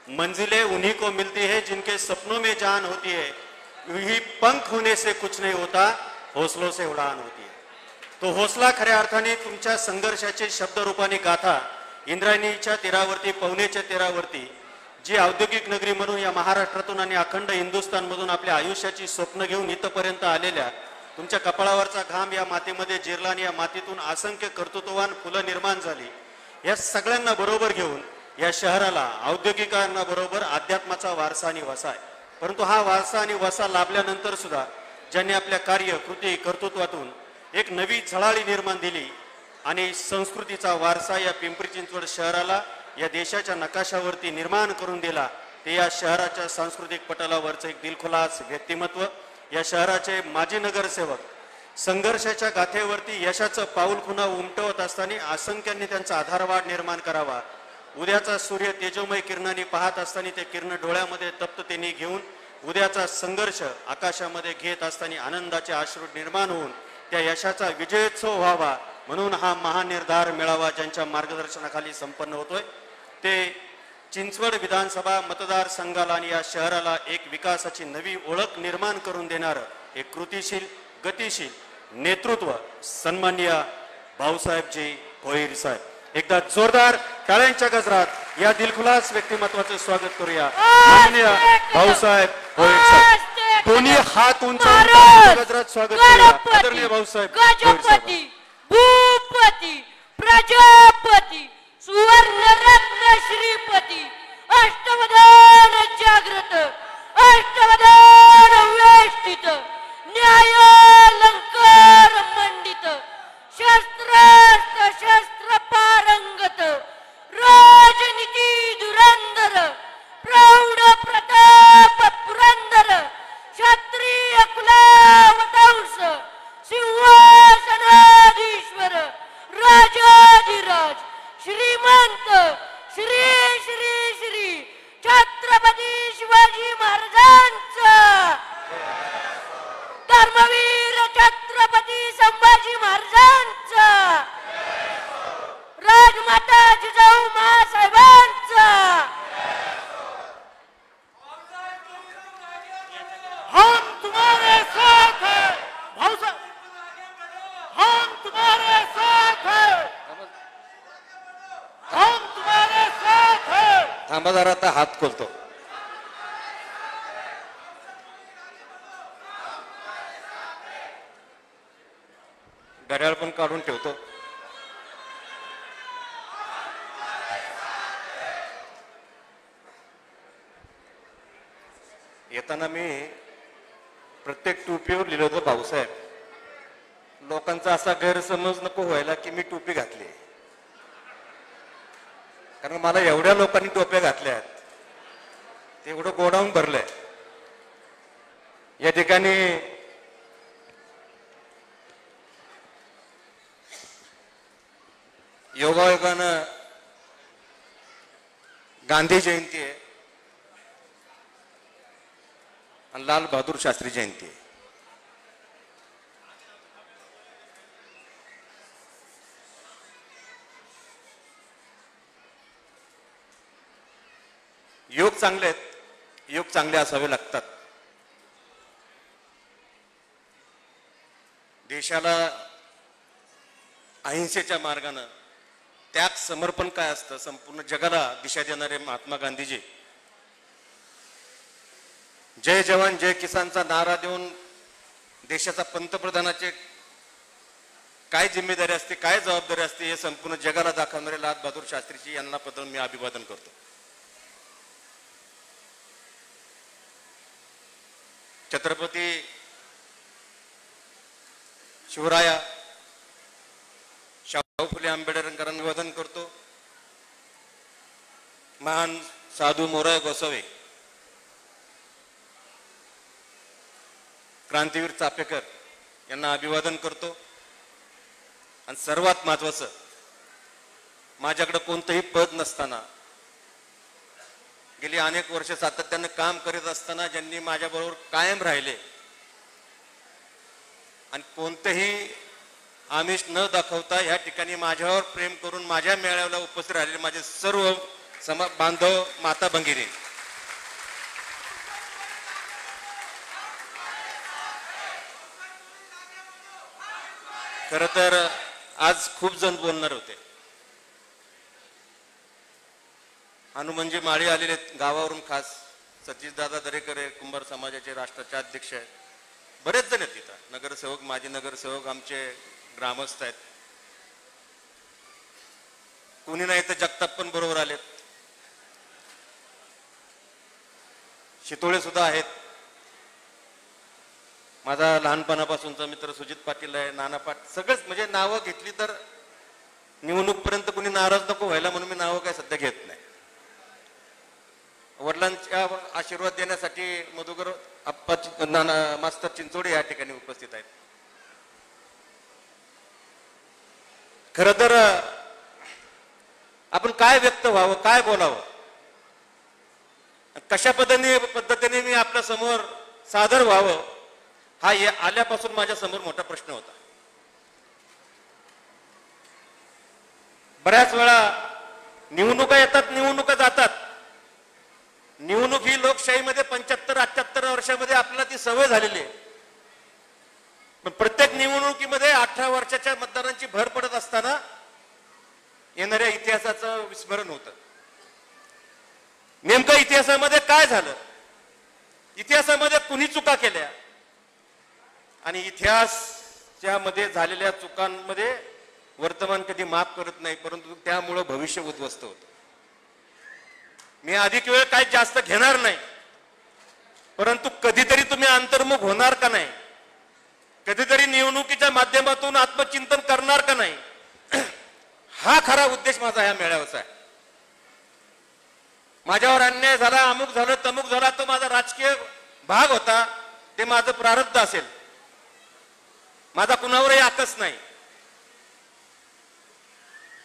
मंजिलें उन्हीं को मिलती है जिनके सपनों में जान होती है, यही पंख होने से कुछ नहीं होता, हौसलों से उड़ान होती है. तो हौसला खऱ्या अर्थाने तुमच्या संघर्षाचे शब्दरूपाने गाथा इंद्रायणीच्या तीरावरती, पवनेच्या तीरावरती जी औद्योगिक नगरी म्हणून या महाराष्ट्रातून आणि अखंड हिंदुस्थानमधून आपल्या आयुष्याची स्वप्न घेऊन इथपर्यंत आलेल्या तुमच्या कपाळावरचा घाम या मातीमध्ये जिरला आणि या मातीतून असंख्य कर्तृत्ववान फुलं निर्माण झाली. या सगळ्यांना बरोबर घेऊन या शहराला औद्योगिकांना बरोबर अध्यात्माचा वारसा आणि वसा आहे. परंतु हा वारसा आणि वसा लाभल्यानंतर सुद्धा ज्यांनी आपल्या कार्य कृती कर्तृत्वातून एक नवी झळाळी निर्माण दिली आणि संस्कृतीचा वारसा या पिंपरी चिंचवड शहराला या देशाच्या नकाशावरती निर्माण करून दिला, ते या शहराच्या सांस्कृतिक पटलावरचं एक दिलखुलास व्यक्तिमत्व, या शहराचे माजी नगरसेवक संघर्षाच्या गाथेवरती यशाचं पाऊल खुणा उमटवत असताना असंख्यांनी त्यांचा आधारवाड निर्माण करावा. उद्याचा सूर्य तेजोमय किरणांनी पाहत असताना ते किरण डोळ्यामध्ये तप्ततेने घेऊन उद्याचा संघर्ष आकाशामध्ये घेत असताना आनंदाचे अश्रू निर्माण होऊन त्या यशाचा विजयोत्सव व्हावा म्हणून हा महानिर्धार मेळावा ज्यांच्या मार्गदर्शनाखाली संपन्न होतोय, ते चिंचवड विधानसभा मतदारसंघाला आणि या शहराला एक विकासाची नवी ओळख निर्माण करून देणारं एक कृतिशील गतिशील नेतृत्व सन्माननीय भाऊसाहेबजी भोईर साहेब. एकदा जोरदार टाळ्यांच्या गजरात या दिलखुलास व्यक्तिमत्वाचं स्वागत करूया. माननीय भाऊसाहेब भोईर साहेब, दोन्ही हात उंचावून टाळ्यांच्या गजरात स्वागत करूया. आदरणीय भाऊसाहेब भोईर साहेब. भूपती प्रजापती सुवर्णरत्न श्रीपती अष्टवधान जागृत अष्टवधान वेष्टित न्यायालंकार मंडित शस्त्रास्त्र शस्त्र पारंगत राजनीती धुरंधर प्रौढ प्रताप पुरंदर क्षत्रिय कुलावतंस सिंहासनाधीश्वर राजाधिराज श्रीमंत श्री श्री श्री छत्रपती शिवाजी महाराजांचा, धर्मवीर छत्रपती संभाजी महाराजांचा, राजमाता जिजाऊ मासाहेबांचा. हम तुम्हारे साथ हैं भाऊसाहेब, हम तुम्हारे साथ हैं, हम तुम्हारे साथ हैं. थांबा जरा, आता हात खोलतो. घड्याळ पण काढून ठेवतो. येताना मी प्रत्येक टोपीवर लिहिलं होतं भाऊसाहेब. लोकांचा असा गैरसमज नको व्हायला की मी टोपी घातली, कारण मला एवढ्या लोकांनी टोप्या घातल्या आहेत, ते एवढं गोडाऊन भरलंय. या ठिकाणी योगायोगानं गांधी जयंती आहे आणि लाल बहादूर शास्त्री जयंती आहे. योग चांगले आहेत, योग चांगले असावे लागतात. देशाला अहिंसेच्या मार्गानं त्याग समर्पण काय असतं संपूर्ण जगाला दिशा देणारे महात्मा गांधीजी जय जवान जय किसानचा नारा देऊन देशाचा पंतप्रधानाचे काय जिम्मेदारी असते, काय जबाबदारी असते हे संपूर्ण जगाला दाखवणारे लाल बहादूर शास्त्रीजी यांना पत्र मी अभिवादन करतो. छत्रपती शिवराया शाहू फुले आंबेडकरांना निवेदन करतो. महान साधू मोराय गोसावे, क्रांतीवीर चापेकर यांना अभिवादन करतो. आणि सर्वात महत्वाचं, माझ्याकडे कोणतंही पद नसताना गेली अनेक वर्ष सातत्याने काम करीत असताना ज्यांनी माझ्याबरोबर कायम राहिले आणि कोणतेही आमिष न दाखवता या ठिकाणी माझ्यावर प्रेम करून माझ्या मेळाव्याला उपस्थित राहिलेले माझे सर्व बांधव माता भगिनी, खर तर आज खूप जण बोलणार होते. हनुमानजी माळी आलेले गावावरून, खास सतीशदादा दरेकर कुंभार समाजाचे राष्ट्राचे अध्यक्ष आहेत, बरेच जण आहेत तिथं, नगरसेवक माजी नगरसेवक आमचे ग्रामस्थ आहेत. कोणी नाही तर जगताप पण बरोबर आलेत, शितोळे सुद्धा आहेत, माझा लहानपणापासूनचा मित्र सुजित पाटील आहे, नाना पाटील, सगळंच म्हणजे नावं घेतली तर निवडणूकपर्यंत कोणी नाराज नको व्हायला म्हणून मी नावं काय सध्या घेत नाही. वडिलांच्या आशीर्वाद देण्यासाठी मधुकर आप्पा नाना मास्तर चिंचोडे या ठिकाणी उपस्थित आहेत. खर तर आपण काय व्यक्त व्हावं, काय बोलावं, कशा पद्धतीने मी आपल्या समोर सादर व्हावं, हा आल्यापासून माझ्या समोर मोठा प्रश्न होता. बऱ्याच वेळा निवडणुका येतात, निवडणुका जातात. निवडणूक ही लोकशाहीमध्ये 75-78 वर्षामध्ये आपल्याला ती सवय झालेली आहे. पण प्रत्येक निवडणुकीमध्ये 18 वर्षाच्या मतदारांची भर पडत असताना येणाऱ्या इतिहासाचं विस्मरण होतं. नेमकं इतिहासामध्ये काय झालं, इतिहासामध्ये कुणी चुका केल्या आणि इतिहासाच्या मध्ये झालेल्या चुकांमध्ये वर्तमान कधी माफ करत नाही, परंतु त्यामुळं भविष्य उद्ध्वस्त होतं. मी अधिक वेळ काही जास्त घेणार नाही, परंतु कधीतरी तुम्ही अंतर्मुख होणार का नाही, कधीतरी निवडणुकीच्या माध्यमातून आत्मचिंतन करणार का नाही, हा खरा उद्देश माझा ह्या मेळाव्याचा आहे. माझ्यावर अन्याय झाला, अमुक झालं, तमुक झाला, तो माझा राजकीय भाग होता, ते माझं प्रारब्ध असेल, माझा कुणावरही आकस नाही.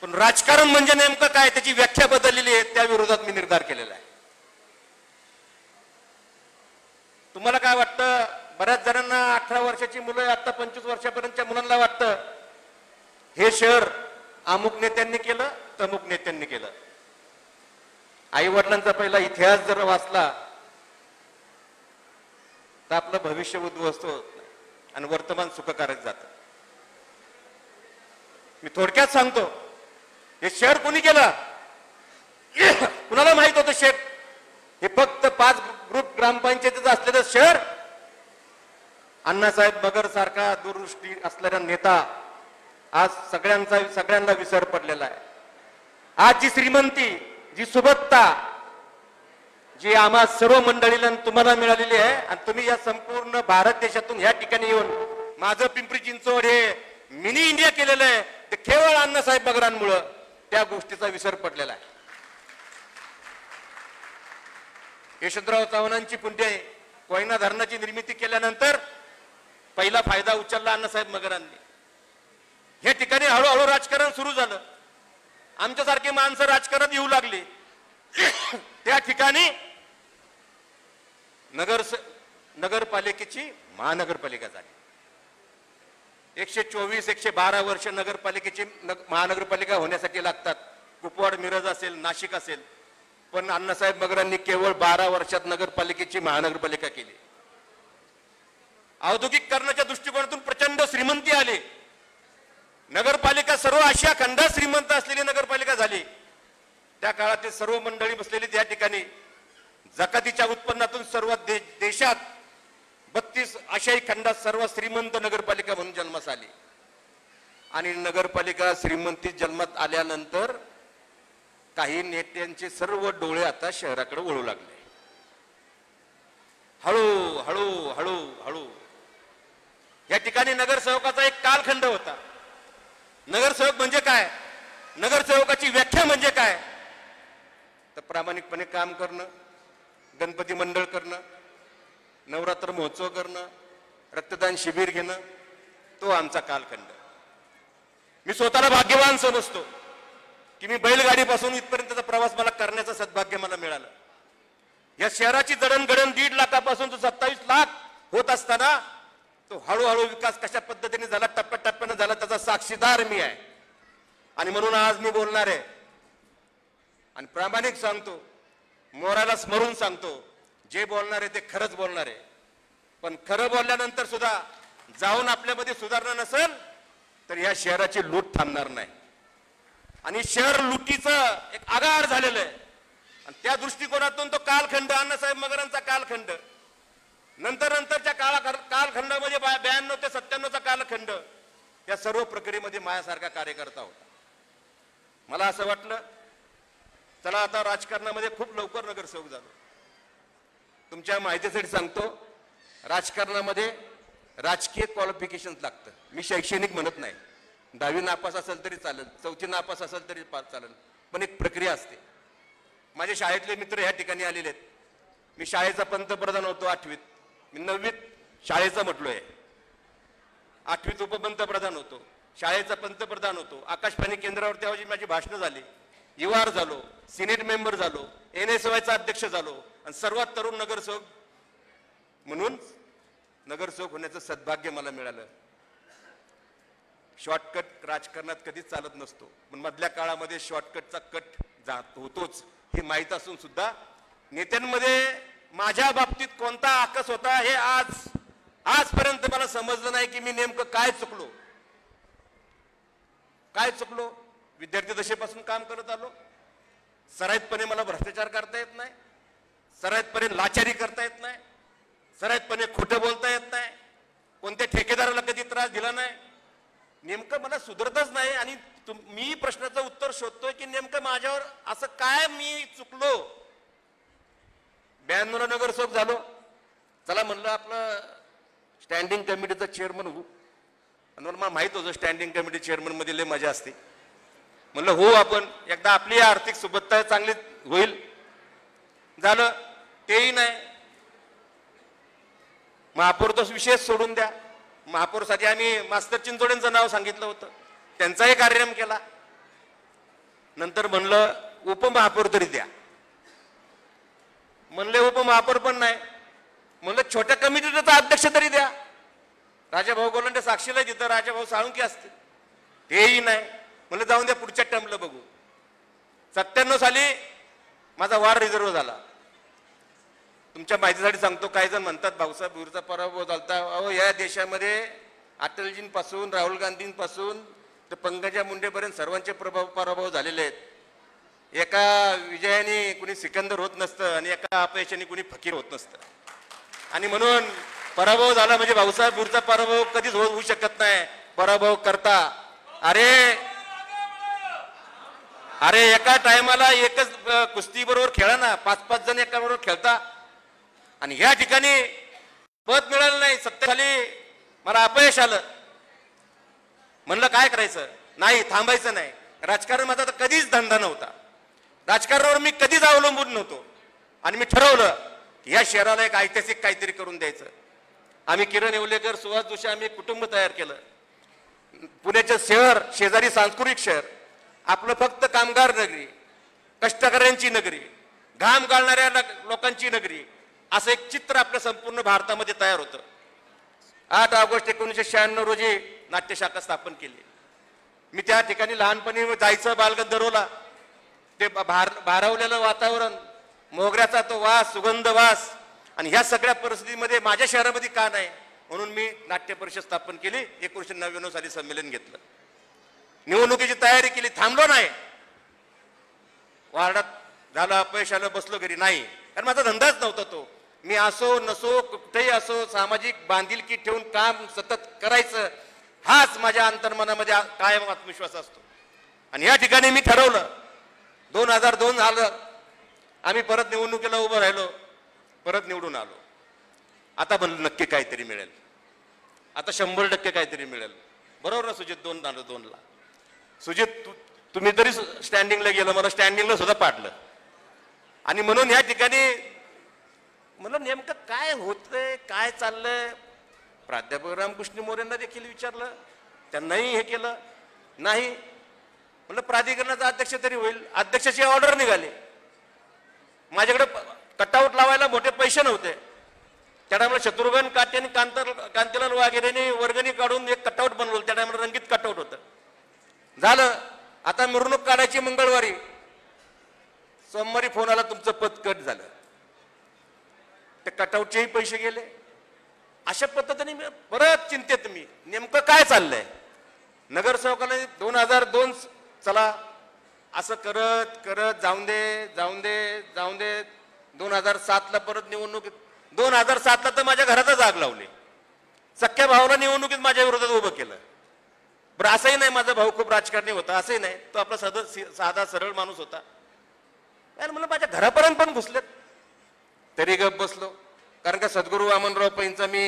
पण राजकारण म्हणजे नेमकं काय, त्याची व्याख्या बदललेली आहे, त्या विरोधात मी निर्धार केलेला आहे. तुम्हाला काय वाटतं, बऱ्याच जणांना 18 वर्षाची मुलं, आता 25 वर्षापर्यंतच्या मुलांना वाटतं हे शहर अमुक नेत्यांनी केलं, तमुक नेत्यांनी केलं. आई वडिलांचा पहिला इतिहास जर वाचला तर आपलं भविष्य उद्ध्वस्त होत नाही आणि वर्तमान सुखकारक जातं. मी थोडक्यात सांगतो, हे शहर कोणी केलं, कुणाला माहित होतं शहर हे फक्त 5 ग्रुप ग्रामपंचायतीचं असलेलं शहर. अण्णासाहेब मगर सारखा दूरदृष्टी असलेला नेता आज सगळ्यांना विसर पडलेला आहे. आज जी श्रीमंती, जी सुबत्ता, जी आम्हा सर्व मंडळीला तुम्हाला मिळालेली आहे, आणि तुम्ही या संपूर्ण भारत देशातून या ठिकाणी येऊन माझं पिंपरी चिंचवड हे मिनी इंडिया केलेलं आहे, ते केवळ अण्णासाहेब मगरांमुळं त्या गोष्टीचा विसर पडलेला आहे. यशवंतराव चव्हाणांची पुण्य कोयना धरणाची निर्मिती केल्यानंतर पहिला फायदा उचलला अण्णासाहेब मगरांनी. या ठिकाणी हळूहळू राजकारण सुरू झालं, आमच्यासारखी माणसं राजकारणात येऊ लागली. त्या ठिकाणी नगरपालिकेची महानगरपालिका झाली. 112 वर्ष नगरपालिकेची महानगरपालिका होण्यासाठी लागतात. कुपवाड, मिरज असेल, नाशिक असेल, पण अण्णासाहेब मगरांनी केवळ 12 वर्षात नगरपालिकेची महानगरपालिका केली. औद्योगिकरणाच्या दृष्टिकोनातून प्रचंड श्रीमंती आली. नगरपालिका सर्व आशिया खंडात श्रीमंत असलेली नगरपालिका झाली. त्या काळातील सर्व मंडळी बसलेली त्या ठिकाणी जकातीच्या उत्पन्नातून सर्व देशात 32 आशियाई खंडात सर्व श्रीमंत नगरपालिका म्हणून जन्मास आली. आणि नगरपालिका श्रीमंती जन्मात आल्यानंतर काही नेत्यांचे सर्व डोळे आता शहराकडे वळू लागले. हळू हळू हळू हळू या ठिकाणी नगरसेवकाचा एक कालखंड होता. नगरसेवक म्हणजे काय, नगरसेवकाची व्याख्या म्हणजे काय, तर प्रामाणिकपणे काम करणं, गणपती मंडळ करणं, नवरात्र महोत्सव करणं, रक्तदान शिबिर घेणं, तो आमचा कालखंड. मी स्वतःला भाग्यवान समजतो की मी बैलगाडीपासून इथपर्यंतचा प्रवास मला करण्याचं सद्भाग्य मला मिळालं. या शहराची जडणघडण 1.5 लाखापासून तो 27 लाख होत असताना तो हळूहळू विकास कशा पद्धतीने झाला, टप्प्याटप्प्याने झाला, त्याचा साक्षीदार मी आहे. आणि म्हणून आज मी बोलणार आहे आणि प्रामाणिक सांगतो, मोराला स्मरून सांगतो, जे बोलणार आहे ते खरंच बोलणार आहे. पण खरं बोलल्यानंतर सुद्धा जाऊन आपल्यामध्ये सुधारणा नसेल तर या शहराची लूट थांबणार नाही. आणि शहर लुटीचं एक आगार झालेलं आहे. आणि त्या दृष्टिकोनातून तो कालखंड, अण्णासाहेब मगरांचा कालखंड, नंतरच्या कालखंडामध्ये 92 ते 97चा कालखंड, या सर्व प्रक्रियेमध्ये माझ्यासारखा कार्यकर्ता होता. मला असं वाटलं चला आता राजकारणामध्ये खूप लवकर नगरसेवक झालो. तुमच्या माहितीसाठी सांगतो, राजकारणामध्ये राजकीय क्वालिफिकेशन लागतं. मी शैक्षणिक म्हणत नाही, 10वी नापास असेल तरी चालेल, 4थी नापास असेल तरी चालेल, पण एक प्रक्रिया असते. माझे शाळेतले मित्र ह्या ठिकाणी आलेले आहेत. मी शाळेचा पंतप्रधान होतो 8वीत, मी 9वीत शाळेचा म्हटलोय, 8वीत उपपंतप्रधान होतो, शाळेचा पंतप्रधान होतो, आकाशवाणी केंद्रावर तेव्हा माझी भाषणं झाली, युआर झालो, सिनेट मेंबर झालो, NSYचा अध्यक्ष झालो आणि सर्वात तरुण नगरसेवक म्हणून नगरसेवक होण्याचं सद्भाग्य मला मिळालं. शॉर्टकट राजकारणात कधीच चालत नसतो, पण मधल्या काळामध्ये शॉर्टकटचा कट जात होतोच हे माहीत असून सुद्धा नेत्यांमध्ये माझ्या बाबतीत कोणता आकस होता हे आजपर्यंत मला समजलं नाही की मी नेमकं काय चुकलो. विद्यार्थी दशेपासून काम करत आलो, सराईतपणे मला भ्रष्टाचार करता येत नाही, सराईतपणे लाचारी करता येत नाही, सराईतपणे खोटं बोलता येत नाही, कोणत्या ठेकेदाराला कधी त्रास दिला नाही, नेमकं मला सुधरतच नाही. आणि मी प्रश्नाचं उत्तर शोधतोय की नेमकं माझ्यावर असं काय मी चुकलो. 92ला नगरसेवक झालो, चला म्हणलं आपलं स्टँडिंग कमिटीचा चेअरमन होऊ, आणि मला माहित होतं स्टँडिंग कमिटी चेअरमन मध्ये लय मजा असते. म्हणलं हो आपण एकदा आपली आर्थिक सुबत्ता चांगली होईल. झालं तेही नाही. महापौर विषय सोडून द्या, महापौरसाठी आम्ही मास्तर चिंचोडेंचं नाव सांगितलं होतं, त्यांचाही कार्यक्रम केला. नंतर म्हणलं उपमहापौर तरी द्या, म्हणले उपमहापौर पण नाही, म्हणलं छोट्या कमिटीचा अध्यक्ष तरी द्या. राजाभाऊ गोलंडे साक्षीला तिथं राजाभाऊ साळुंके असते, तेही नाही. म्हणलं जाऊन द्या पुढच्या टर्मला बघू. 97 साली माझा वार रिझर्व झाला. तुमच्या माहितीसाठी सांगतो, काही जण म्हणतात भाऊसाहेब भोईरचा पराभव झालता. अहो या देशामध्ये अटलजींपासून राहुल गांधींपासून तर पंकजा मुंडेपर्यंत सर्वांचे पराभव झालेले आहेत. एका विजयाने कुणी सिकंदर होत नसतं आणि एका अपयशाने कुणी फकीर होत नसतं. आणि म्हणून पराभव झाला म्हणजे भाऊसाहेब भोईरचा पराभव कधीच होऊ शकत नाही. पराभव करता अरे एका टायमाला एकच कुस्ती बरोबर खेळा ना, 5-5 जण एका बरोबर खेळता. आणि ह्या ठिकाणी पद मिळालं नाही, 70 साली मला अपयश आलं. म्हणलं काय करायचं, नाही थांबायचं नाही. राजकारण माझा तर कधीच धंदा नव्हता, राजकारणावर मी कधीच अवलंबून नव्हतो. आणि मी ठरवलं की या शहराला एक ऐतिहासिक काहीतरी करून द्यायचं. आम्ही किरण येवलेकर, सुहास जोशी आम्ही एक कुटुंब तयार केलं. पुण्याचं शहर शेजारी सांस्कृतिक शहर, आपलं फक्त कामगार नगरी, कष्टकऱ्यांची नगरी, घाम गाळणाऱ्या लोकांची नगरी, असं एक चित्र आपल्या संपूर्ण भारतामध्ये तयार होतं. 8 ऑगस्ट 1996 रोजी नाट्यशाखा स्थापन केली. मी त्या ठिकाणी लहानपणी जायचं बालगंधर्वला, ते भारावलेलं वातावरण, मोगऱ्याचा तो वास, सुगंध वास, आणि ह्या सगळ्या परिस्थितीमध्ये माझ्या शहरामध्ये का नाही म्हणून मी नाट्य परिषद स्थापन केली. 1999 साली संमेलन घेतलं, निवडणुकीची तयारी केली, थांबलो नाही. वार्डात झालं अपयश आलं, बसलो घरी नाही, कारण माझा धंदाच नव्हता तो. मी असो नसो कुठेही असो सामाजिक बांधिलकी ठेवून काम सतत करायचं, हाच माझ्या अंतर्मनामध्ये कायम आत्मविश्वास असतो. आणि या ठिकाणी मी ठरवलं, 2002 झालं, आम्ही परत निवडणुकीला उभं राहिलो, परत निवडून आलो. आता म्हणलं नक्की काहीतरी मिळेल, आता 100% काहीतरी मिळेल. बरोबर ना सुजित? 2-2ला सुजित तुम्ही तरी स्टँडिंगला गेलो, मला स्टँडिंगला सुद्धा पाडलं. आणि म्हणून या ठिकाणी मला नेमकं काय होतंय, काय चाललंय, प्राध्यापक रामकृष्ण मोरेंना देखील विचारलं, त्यांनाही हे केलं नाही. म्हणलं प्राधिकरणाचा अध्यक्ष तरी होईल. अध्यक्षाची ऑर्डर निघाली, माझ्याकडे कटआउट लावायला मोठे पैसे नव्हते. त्या टायमाला शत्रुघ्न काटे आणि कांतीलाल वाघेरेने वर्गणी काढून एक कटआउट बनवलं. त्या टायमाला रंगीत कटआउट होतं. झालं, आता मिरवणूक काढायची मंगळवारी, सोमवारी फोन आला तुमचं पद कट झालं. ते कटआउटचेही पैसे गेले. अशा पद्धतीने परत चिंतेत मी, नेमकं काय चाललंय. नगरसेवकाला 2002 चला असं करत करत जाऊन दे 2007ला परत निवडणुकीत, 2007ला तर माझ्या घरातच आग लावली. सख्या भावाला निवडणुकीत माझ्या विरोधात उभं केलं. बरं असंही नाही माझा भाऊ खूप राजकारणी होता, असंही नाही, तो आपला साधा सरळ माणूस होता. म्हणलं माझ्या घरापर्यंत पण घुसलेत, तरी गप बसलो. कारण का सद्गुरू वामनराव पैंचा मी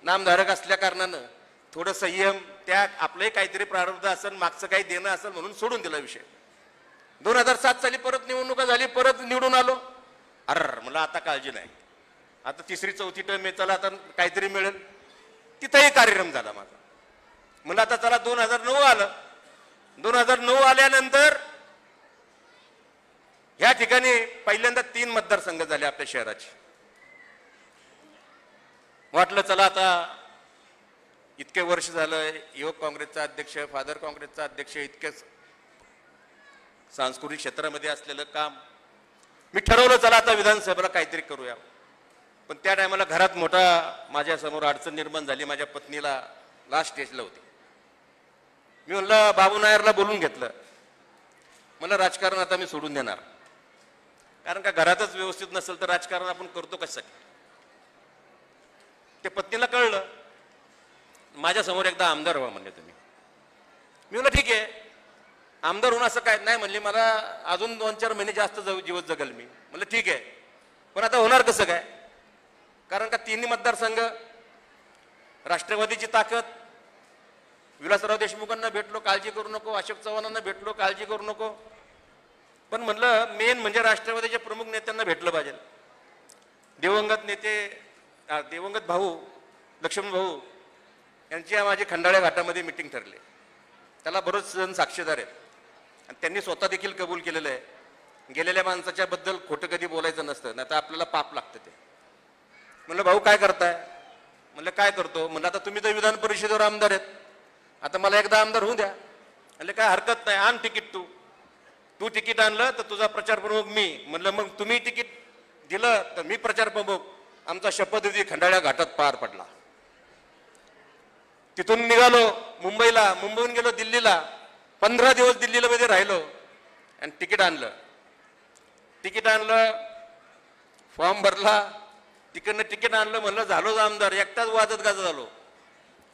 नामधारक असल्या कारणानं थोडं संयम, त्याग, आपलंही काहीतरी प्रारब्ध असेल, मागचं काही देणं असेल म्हणून सोडून दिला विषय. 2007 साली परत निवडणुका झाली, परत निवडून आलो. मला आता काळजी नाही, आता तिसरी चौथी टर्म चला आता काहीतरी मिळेल. तिथंही कार्यक्रम झाला माझा. मला आता चला 2009 आलं. 2009 आल्यानंतर या ठिकाणी पहिल्यांदा 3 मतदारसंघ झाले आपल्या शहराचे. वाटलं चला आता इतके वर्ष झालं युवक काँग्रेसचा अध्यक्ष, फादर काँग्रेसचा अध्यक्ष, इतके सांस्कृतिक क्षेत्रामध्ये असलेलं काम, मी ठरवलं चला आता विधानसभेला काहीतरी करूया. पण त्या टायमाला घरात मोठा माझ्यासमोर अडचण निर्माण झाली. माझ्या पत्नीला लास्ट स्टेजला होती. मी म्हणलं बाबू नायरला बोलून घेतलं. मला राजकारण आता मी सोडून देणार, कारण का घरातच व्यवस्थित नसेल तर राजकारण आपण करतो कशासाठी. ते पत्नीला कळलं. माझ्यासमोर एकदा आमदार व्हा म्हणले तुम्ही. मी म्हणलं ठीक आहे, आमदार होऊन असं काय नाही. म्हणले मला अजून 2-4 महिने जास्त दिवस जगल मी. म्हणलं ठीक आहे, पण आता होणार कसं काय, कारण का 3 मतदारसंघ, राष्ट्रवादीची ताकद, विलासराव देशमुखांना भेटलो काळजी करू नको, अशोक चव्हाणांना भेटलो काळजी करू नको, पण म्हणलं मेन म्हणजे राष्ट्रवादीच्या प्रमुख नेत्यांना भेटलं पाहिजे. दिवंगत नेते, दिवंगत भाऊ लक्ष्मण भाऊ यांची माझी खंडाळ्या घाटामध्ये मिटिंग ठरली. त्याला बरेच जण साक्षीदार आहेत आणि त्यांनी स्वतः देखील कबूल केलेलं आहे. गेलेल्या माणसाच्या बद्दल खोटं कधी बोलायचं नसतं, नाही तर आपल्याला पाप लागतं ते. म्हणलं भाऊ काय करताय. म्हणलं काय करतो. म्हणलं आता तुम्ही तर विधान परिषदेवर आमदार आहेत, आता मला एकदा आमदार होऊ द्या. म्हणले काय हरकत नाही, आण तिकीट. तू तिकीट आणलं तर तुझा प्रचार प्रमुख मी. म्हणलं मग तुम्ही तिकीट दिलं तर मी प्रचार प्रमुख. आमचा शपथविधी खंडाळ्या घाटात पार पडला. तिथून निघालो मुंबईला, मुंबईहून गेलो दिल्लीला. 15 दिवस दिल्लीला मध्ये राहिलो आणि तिकीट आणलं. फॉर्म भरला, तिकडनं तिकीट आणलं. म्हणलं झालो आमदार. एकटाच वाजत गाजत झालो.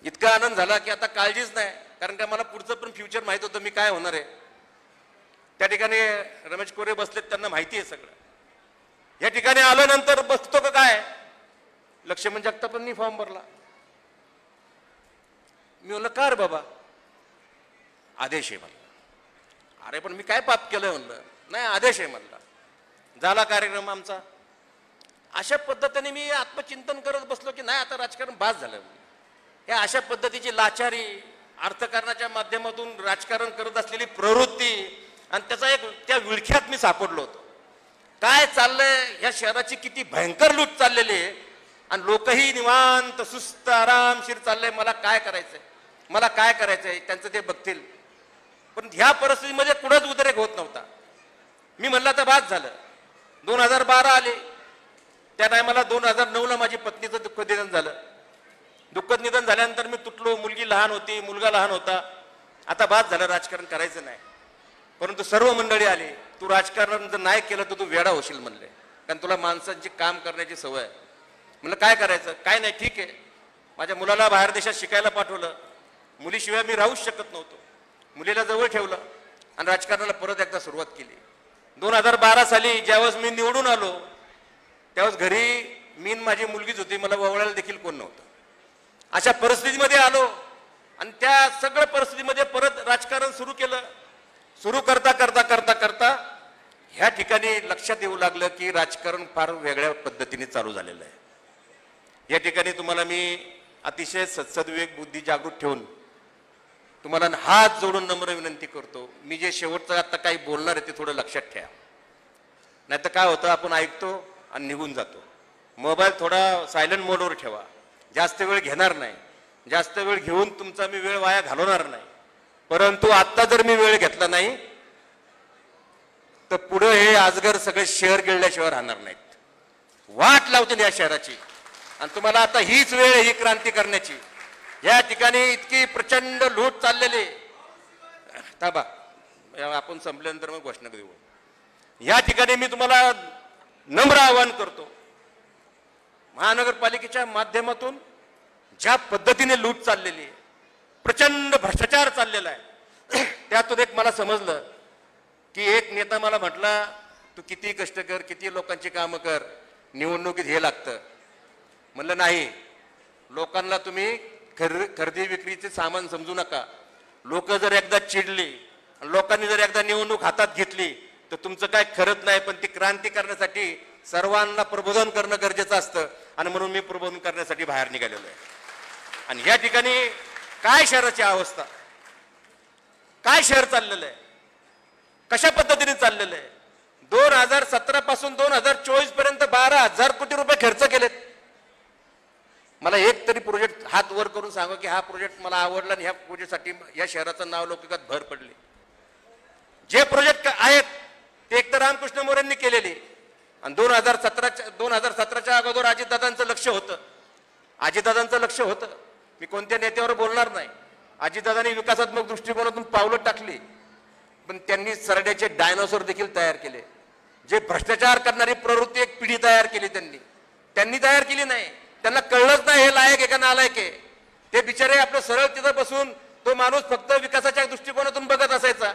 इतका आनंद झाला की आता काळजीच नाही, कारण का मला पुढचं पण फ्युचर माहित होतं मी काय होणार आहे. त्या ठिकाणी रमेश कोरे बसलेत, त्यांना माहिती आहे सगळं. या ठिकाणी आल्यानंतर बसतो का काय, लक्ष्मण जगतापांनी फॉर्म भरला. मी म्हणलं का रे बाबा. आदेश आहे म्हणलं. अरे पण मी काय पाप केलं म्हणलं. नाही आदेश आहे म्हणलं. झाला कार्यक्रम आमचा. अशा पद्धतीने मी आत्मचिंतन करत बसलो की नाही आता राजकारण बास झालं. या अशा पद्धतीची लाचारी, अर्थकारणाच्या माध्यमातून राजकारण करत असलेली प्रवृत्ती आणि त्याचा एक त्या विळख्यात मी सापडलो होतो. काय चाललंय या शहराची, किती भयंकर लूट चाललेली आहे आणि लोकही निवांत सुस्त आरामशीर चाललंय. मला काय करायचंय, मला काय करायचंय, त्यांचं ते बघतील. पण ह्या परिस्थितीमध्ये कुठंच उद्रेक होत नव्हता. मी म्हणलं आता बाद झालं. 2012 आले. त्या टायमाला 2009ला माझी पत्नीचं दुःखद निधन झालं. दुःखद निधन झाल्यानंतर मी तुटलो. मुलगी लहान होती, मुलगा लहान होता. आता बाद झालं, राजकारण करायचं नाही. परंतु सर्व मंडळी आली, तू राजकारण जर नाही केलं तर तू वेडा होशील म्हणले, कारण तुला माणसांची काम करण्याची सवय आहे. म्हणलं काय करायचं. काय नाही ठीक आहे. माझ्या मुलाला बाहेर देशात शिकायला पाठवलं. मुलीशिवाय मी राहूच शकत नव्हतो. मुलीला जवळ ठेवलं आणि राजकारणाला परत एकदा सुरुवात केली. 2012 साली ज्यावेळेस मी निवडून आलो त्यावेळेस घरी मी माझी मुलगीच होती, मला वळवायला देखील कोण नव्हतं. अशा परिस्थितीमध्ये आलो आणि त्या सगळ्या परिस्थितीमध्ये परत राजकारण सुरू केलं. सुरू करता करता करता करता ह्या ठिकाणी लक्षात येऊ लागलं की राजकारण फार वेगळ्या पद्धतीने चालू झालेलं आहे. या ठिकाणी तुम्हाला मी अतिशय सद्विवेक बुद्धी जागृत ठेवून तुम्हाला हात जोडून नम्र विनंती करतो, मी जे शेवटचं आता काही बोलणार आहे ते थोडं लक्षात ठेवा. नाही तर काय होतं, आपण ऐकतो आणि निघून जातो. मोबाईल थोडा सायलेंट मोडवर ठेवा. जास्त वेळ घेणार नाही. जास्त वेळ घेऊन तुमचा मी वेळ वाया घालवणार नाही. परंतु आता जर मी वेळ घेतला नाही तर पुढे हे आजगर सगळे शहर गिळल्याशिवाय राहणार नाहीत. वाट लावतील या शहराची. आणि तुम्हाला आता हीच वेळ ही क्रांती करण्याची. या ठिकाणी इतकी प्रचंड लूट चाललेली. थांबा, आपण संपल्यानंतर मग घोषणा देऊ. या ठिकाणी मी तुम्हाला नम्र आवाहन करतो, महानगरपालिकेच्या माध्यमातून ज्या पद्धतीने लूट चाललेली आहे, प्रचंड भ्रष्टाचार चाललेला आहे. त्यातून एक मला समजलं की एक नेता मला म्हटला, तू किती कष्ट कर, किती लोकांची कामं कर, निवडणुकीत हे लागतं. म्हणलं नाही, लोकांना तुम्ही खरेदी विक्रीचे सामान समजू नका. लोक जर एकदा चिडली, लोकांनी जर एकदा निवडणूक हातात घेतली तर तुमचं काय खरंच नाही. पण ती क्रांती करण्यासाठी सर्वांना प्रबोधन करणं गरजेचं असतं आणि म्हणून मी प्रबोधन करण्यासाठी बाहेर निघालेलो आहे. आणि या ठिकाणी काय शहराची अवस्था, काय शहर चाललेलं आहे, कशा पद्धतीने चाललेलं आहे. 2017 पासून 2024 पर्यंत 12,000 कोटी रुपये खर्च केलेत. मला एक तरी प्रोजेक्ट हात वर करून सांगा की हा प्रोजेक्ट मला आवडला आणि ह्या प्रोजेक्टसाठी या शहराचं नाव लौकिकात भर पडली. जे प्रोजेक्ट आहेत ते एकतर रामकृष्ण मोरेंनी केलेले आणि 2017च्या अगोदर अजितदादांचं लक्ष होतं. अजितदादांचं लक्ष होतं. मी कोणत्या नेत्यावर बोलणार नाही. अजितदादांनी विकासात्मक दृष्टिकोनातून पावलं टाकली, पण त्यांनी सरड्याचे डायनोसॉर देखील तयार केले. जे भ्रष्टाचार करणारी प्रवृत्ती एक पिढी तयार केली त्यांनी तयार केली नाही. त्यांना कळलंच नाही हे लायक आहे का नालायक आहे. ते बिचारे आपलं सरळ तिथं बसून तो माणूस फक्त विकासाच्या दृष्टिकोनातून बघत असायचा.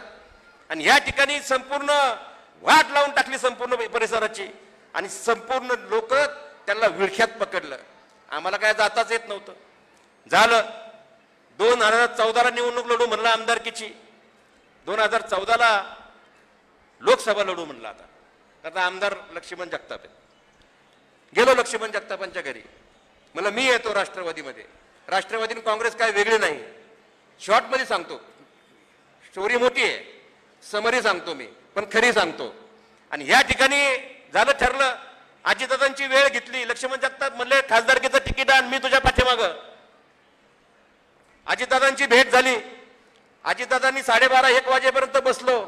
आणि या ठिकाणी संपूर्ण वाट लावून टाकली संपूर्ण परिसराची आणि संपूर्ण लोक त्यांना विळख्यात पकडलं. आम्हाला काय जाताच येत नव्हतं. झालं 2014ला निवडणूक लढू म्हणलं आमदारकीची, 2014ला लोकसभा लढू म्हणलं. आता आमदार लक्ष्मण जगताप आहेत. गेलो लक्ष्मण जगतापांच्या घरी, म्हणलं मी येतो राष्ट्रवादीमध्ये. राष्ट्रवादी आणि काँग्रेस काय वेगळी नाही. शॉर्टमध्ये सांगतो, स्टोरी मोठी आहे, समरी सांगतो मी, पण खरी सांगतो. आणि या ठिकाणी झालं ठरलं. अजितदादांची वेळ घेतली. लक्ष्मण जगताप म्हणले खासदारकीचं तिकीट आण, मी तुझ्या पाठीमागं. अजितदादांची भेट झाली. अजितदादांनी 12:30-1 वाजेपर्यंत बसलो.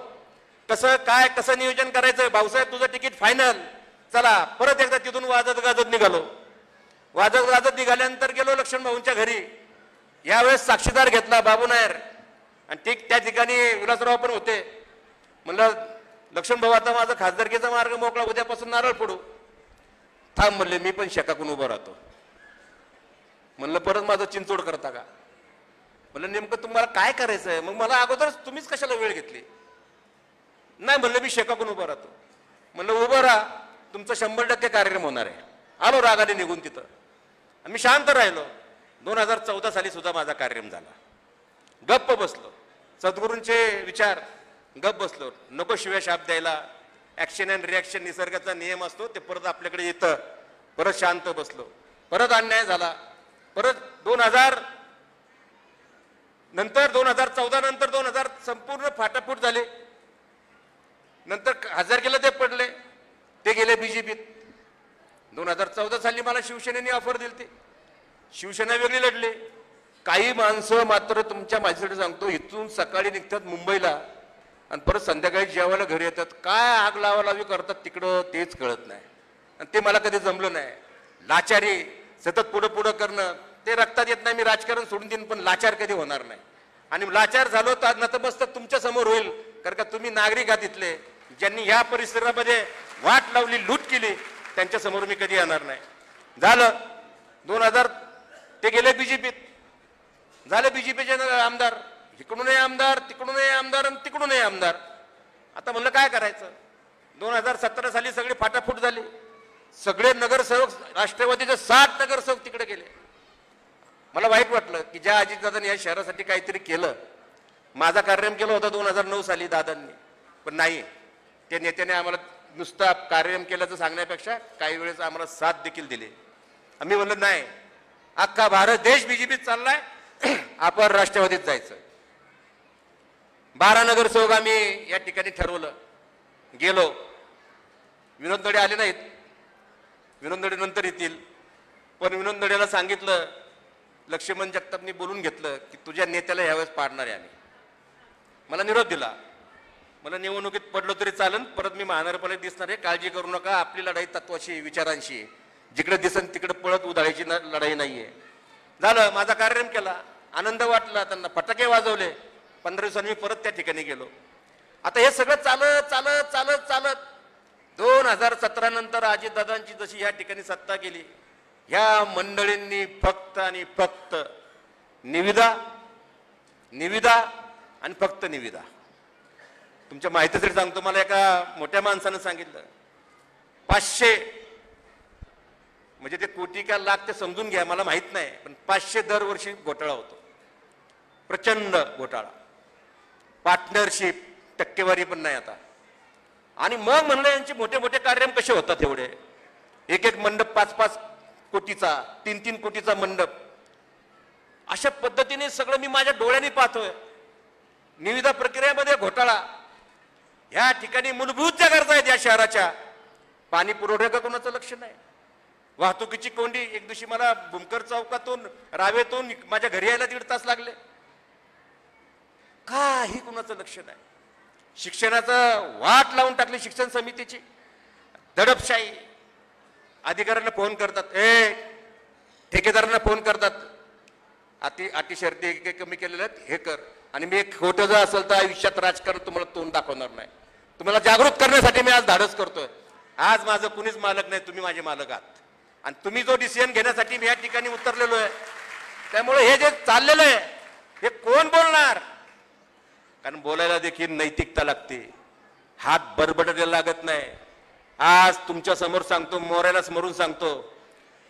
कसं नियोजन करायचं. भाऊसाहेब तुझं तिकीट फायनल, चला. परत एकदा तिथून वाजत गाजत निघालो. वाजत गाजत निघाल्यानंतर गेलो लक्ष्मण भाऊंच्या घरी. यावेळेस साक्षीदार घेतला बाबू नायर आणि त्या ठिकाणी विलासराव पण होते. म्हणलं लक्ष्मण भाऊ आता माझा खासदारकीचा मार्ग मोकळा, उद्यापासून नारळ फोडू. थांब म्हणले, मी पण शेकाकून उभं राहतो. म्हणलं परत माझं चिंचोड करता का. म्हणलं नेमकं तुम्हाला काय करायचं आहे. मग मला अगोदरच तुम्हीच कशाला वेळ घेतली. नाही म्हणलं मी शेकाकून उभं राहतो. म्हणलं उभं राहा, तुमचा 100% कार्यक्रम होणार आहे. आलो रागाने निघून तिथं. मी शांत राहिलो. 2014 साली सुद्धा माझा कार्यक्रम झाला. गप्प बसलो. सद्गुरूंचे विचार गप्प बसलो. नको शिव्या शाप द्यायला. ऍक्शन अँड रिॲक्शन निसर्गाचा नियम असतो, ते परत आपल्याकडे येतं. परत शांत बसलो. परत अन्याय झाला. परत 2014 नंतर 2000 संपूर्ण फाटाफूट झाले. नंतर खासदारकीला ते पडले, ते गेले बीजेपीत. 2014 साली मला शिवसेनेने ऑफर दिली. शिवसेना वेगळी लढले. काही माणसं मात्र तुमच्या माझ्यासाठी सांगतो, इथून सकाळी निघतात मुंबईला आणि परत संध्याकाळी जेवायला घरी येतात. काय आग लावालावी करतात तिकडं तेच कळत नाही. आणि ते मला कधी जमलं नाही. लाचारी सतत पुढं करणं ते रक्तात येत नाही. मी राजकारण सोडून देईन, पण लाचार कधी होणार नाही. आणि लाचार झालो तर नतमस्तक तुमच्या समोर होईल. कारण का तुम्ही नागरिक आहात इथले. ज्यांनी या परिसरामध्ये वाट लावली, लूट केली, त्यांच्या समोर मी कधी येणार नाही. झालं 2000 ते गेले बीजेपीत. झाले बीजेपीचे आमदार. इकडूनही आमदार, तिकडूनही आमदार आणि तिकडूनही आमदार. आता म्हणलं काय करायचं. 2017 साली सगळी फाटाफूट झाली. सगळे नगरसेवक राष्ट्रवादीचे 60 नगरसेवक तिकडे गेले. मला वाईट वाटलं की ज्या अजितदादांनी या शहरासाठी काहीतरी केलं. माझा कार्यक्रम केला होता 2009 साली दादांनी, पण नाही. त्या नेत्याने आम्हाला नुसतं कार्यक्रम केल्याचं सांगण्यापेक्षा काही वेळेस आम्हाला साथ देखील दिली. आम्ही म्हणलं नाही, अख्खा भारत देश बीजेपीत चाललाय, आपण राष्ट्रवादीत जायचं. 12 नगरसेवक आम्ही या ठिकाणी ठरवलं. गेलो. विनोद दडे आले नाहीत. विनोद दडे नंतर येतील. पण विनोद दडेला सांगितलं, लक्ष्मण जगतापनी बोलून घेतलं की तुझ्या नेत्याला ह्यावेळेस पाडणार आहे आम्ही. मला निरोप दिला. मला निवडणुकीत पडलो तरी चालन, परत मी महानगरपालिकेत दिसणार आहे, काळजी करू नका. आपली लढाई तत्वाशी, विचारांशी, जिकडे दिसन तिकडे पळत उधळायची लढाई नाहीये. झालं. माझा कार्यक्रम केला. आनंद वाटला. त्यांना फटाके वाजवले. 15 दिवसांनी मी परत त्या ठिकाणी गेलो. आता हे सगळं चालत चालत चालत चालत 2017 नंतर अजितदादांची जशी या ठिकाणी सत्ता गेली, ह्या मंडळींनी फक्त आणि फक्त निविदा निविदा आणि फक्त निविदा. तुमच्या माहितीसाठी सांगतो, मला एका मोठ्या माणसानं सांगितलं, म्हणजे ते कोटी का लाख ते समजून घ्या, मला माहित नाही, पण 500 दरवर्षी घोटाळा होतो, प्रचंड घोटाळा, पार्टनरशिप, टक्केवारी पण नाही आता. आणि मग म्हणलं यांचे मोठे मोठे कार्यक्रम कसे होतात, एवढे एक एक मंडप 5-5 कोटीचा, 3-3 कोटीचा मंडप, अशा पद्धतीने सगळं मी माझ्या डोळ्यांनी पाहतोय. निविदा प्रक्रियेमध्ये घोटाळा. या ठिकाणी मूलभूत ज्या गरजा आहेत या शहराच्या, पाणी पुरवठ्याचं कोणाचं लक्ष नाही, वाहतुकीची कोंडी. एक दिवशी मला भूमकर चौकातून रावेतून माझ्या घरी यायला 1.5 तास लागले, काही कुणाचं लक्ष नाही. शिक्षणाचं वाट लावून टाकली शिक्षण समितीची, दडपशाही. अधिकाऱ्यांना फोन करतात, ठेकेदारांना फोन करतात, अटी शर्ती कमी केलेल्या आहेत, हे कर. आणि मी एक खोटं जर असेल तर आयुष्यात राजकारण तुम्हाला तोंड दाखवणार नाही. तुम्हाला जागृत करण्यासाठी मी आज धाडस करतोय. आज माझं कुणीच मालक नाही, तुम्ही माझे मालक आहात. आणि तुम्ही जो डिसिजन घेण्यासाठी मी या ठिकाणी उतरलेलो आहे, त्यामुळे हे जे चाललेलं आहे हे कोण बोलणार? कारण बोलायला देखील नैतिकता लागते, हात बडबडायला लागत नाही. आज तुमच्या समोर सांगतो, मोऱ्याला समोरून सांगतो,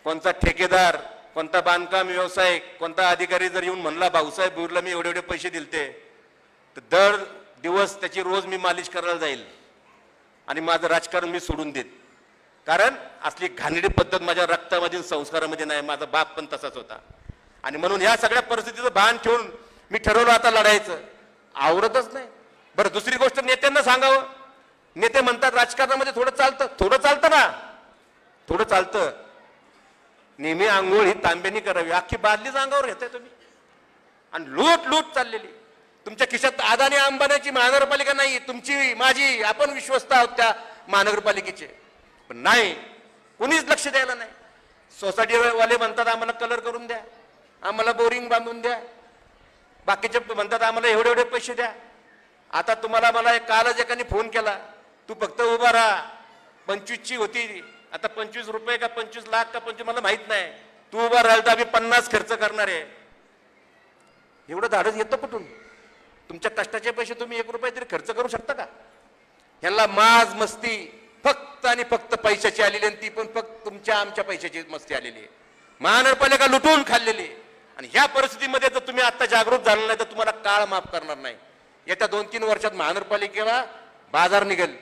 कोणता ठेकेदार, कोणता बांधकाम व्यावसायिक, कोणता अधिकारी जर येऊन म्हणला भाऊसाहेब भोईरला मी एवढे एवढे पैसे दिलते, तर दर दिवस त्याची रोज मी मालिश करायला जाईल आणि माझं राजकारण मी सोडून देत. कारण असली घाणेरडी पद्धत माझ्या रक्तामध्ये, संस्कारामध्ये नाही. माझा बाप पण तसाच होता. आणि म्हणून ह्या सगळ्या परिस्थितीचं भान ठेवून मी ठरवलं आता लढायचं. आवडतच नाही. बरं, दुसरी गोष्ट नेत्यांना सांगावं. नेते म्हणतात राजकारणामध्ये थोडं चालतं, थोडं चालतं ना, थोडं चालतं. नेहमी आंघोळ ही तांब्यानी करावी, अख्खी बादलीच अंगावर घेताय तुम्ही. आणि लूट लूट चाललेली. तुमच्या खिशात अदानी अंबानीची महानगरपालिका नाही, तुमची माझी, आपण विश्वस्त आहोत त्या महानगरपालिकेचे. पण नाही, कुणीच लक्ष द्यायला नाही. सोसायटीवाले म्हणतात आम्हाला कलर करून द्या, आम्हाला बोरिंग बांधून द्या, बाकीचे म्हणतात आम्हाला एवढे एवढे पैसे द्या. आता तुम्हाला मला कालच एकाने फोन केला, तू फक्त उभा राहा, 25ची होती, आता 25 रुपये का 25 लाख का 25 मला माहित नाही, तू उभा राहिल तर आम्ही 50 खर्च करणार आहे. एवढं धाडस येतं कुठून? तुमच्या कष्टाचे पैसे तुम्ही 1 रुपये तरी खर्च करू शकता का? ह्यांना माज मस्ती फक्त आणि फक्त पैशाची आलेली, आणि ती पण फक्त तुमच्या आमच्या पैशाची मस्ती आलेली आहे. महानगरपालिका लुटून खाल्लेली. आणि ह्या परिस्थितीमध्ये जर तुम्ही आता जागृत झाला नाही तर तुम्हाला काळ माफ करणार नाही. येत्या 2-3 वर्षात महानगरपालिकेला बाजार निघेल.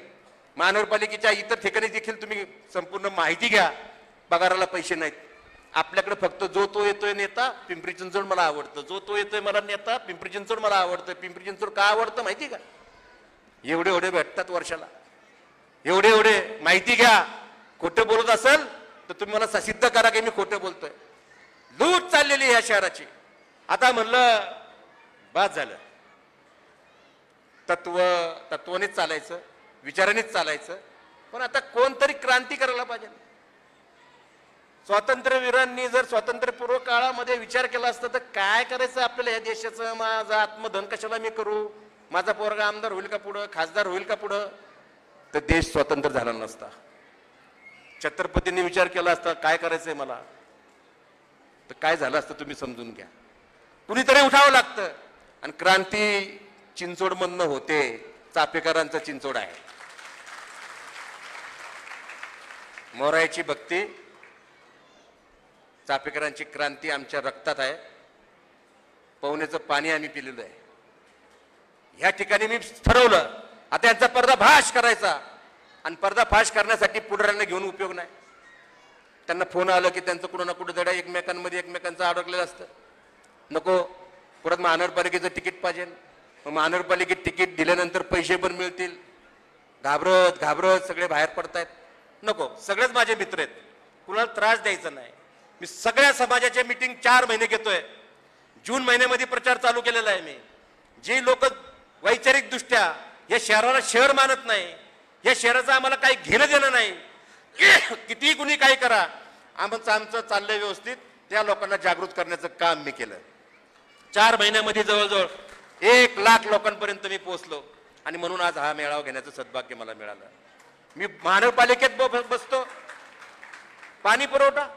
महानगरपालिकेच्या इतर ठिकाणी देखील तुम्ही संपूर्ण माहिती घ्या. पगाराला पैसे नाहीत आपल्याकडे, फक्त जो तो येतोय नेता पिंपरी चिंचवड मला आवडतं, जो तो येतोय मला नेता पिंपरी चिंचवड मला आवडतं. पिंपरी चिंचवड का आवडतं माहिती का? एवढे एवढे भेटतात वर्षाला, एवढे एवढे. माहिती घ्या. खोटं बोलत असेल तर तुम्ही मला सिद्ध करा की मी खोटं बोलतोय. लूट चाललेली ह्या शहराची. आता म्हणलं बाद झालं, तत्वानेच चालायचं, विचारानेच चालायचं. पण आता कोणतरी क्रांती करायला पाहिजे. स्वातंत्र्यवीरांनी जर स्वातंत्र्यपूर्व काळामध्ये विचार केला असता तर काय करायचं आपल्याला या देशाचं, माझं आत्मधन कशाला मी करू, माझा पोरगा आमदार होईल का पुढं, खासदार होईल का पुढं, तर देश स्वतंत्र झाला नसता. छत्रपतींनी विचार केला असता काय करायचंय मला, तर काय झालं असतं तुम्ही समजून घ्या. कुणीतरी उठावं लागतं. आणि क्रांती चिंचोड मधनं होते. चापेकरांचं चिंचोड आहे. मोरायची भक्ती, चापेकरांची क्रांती आमच्या रक्तात आहे. पवनेचं पाणी आम्ही पिलेलं आहे. ह्या ठिकाणी मी ठरवलं आता यांचा पर्दाफाश करायचा. आणि पर्दाफाश करण्यासाठी पुढाऱ्यांना घेऊन उपयोग नाही. त्यांना फोन आलं की त्यांचं कुठं ना कुठं दड्या एकमेकांचं अडकलेलं असतं. नको, परत महानगरपालिकेचं तिकीट पाहिजे, महानगरपालिकेत तिकीट दिल्यानंतर पैसे पण मिळतील, घाबरत घाबरत सगळे बाहेर पडतायत. नको, सगळेच माझे मित्र आहेत, कुणाला त्रास द्यायचा नाही. मी सगळ्या समाजाच्या मीटिंग 4 महिने घेतोय. जून महिन्यामध्ये प्रचार चालू केलेला आहे मी. जे लोक वैचारिक दृष्ट्या या शहराला शहर मानत नाही, या शहराचं आम्हाला काही घेणं देणं नाही, कितीही कुणी काही करा, आमचं चाललंय व्यवस्थित, त्या लोकांना जागृत करण्याचं काम मी केलं. 4 महिन्यामध्ये जवळजवळ 1 लाख लोकांपर्यंत मी पोहोचलो. आणि म्हणून आज हा मेळावा घेण्याचं सद्भाग्य मला मिळालं. मी महानगरपालिकेत बसतो. पाणी पुरवठा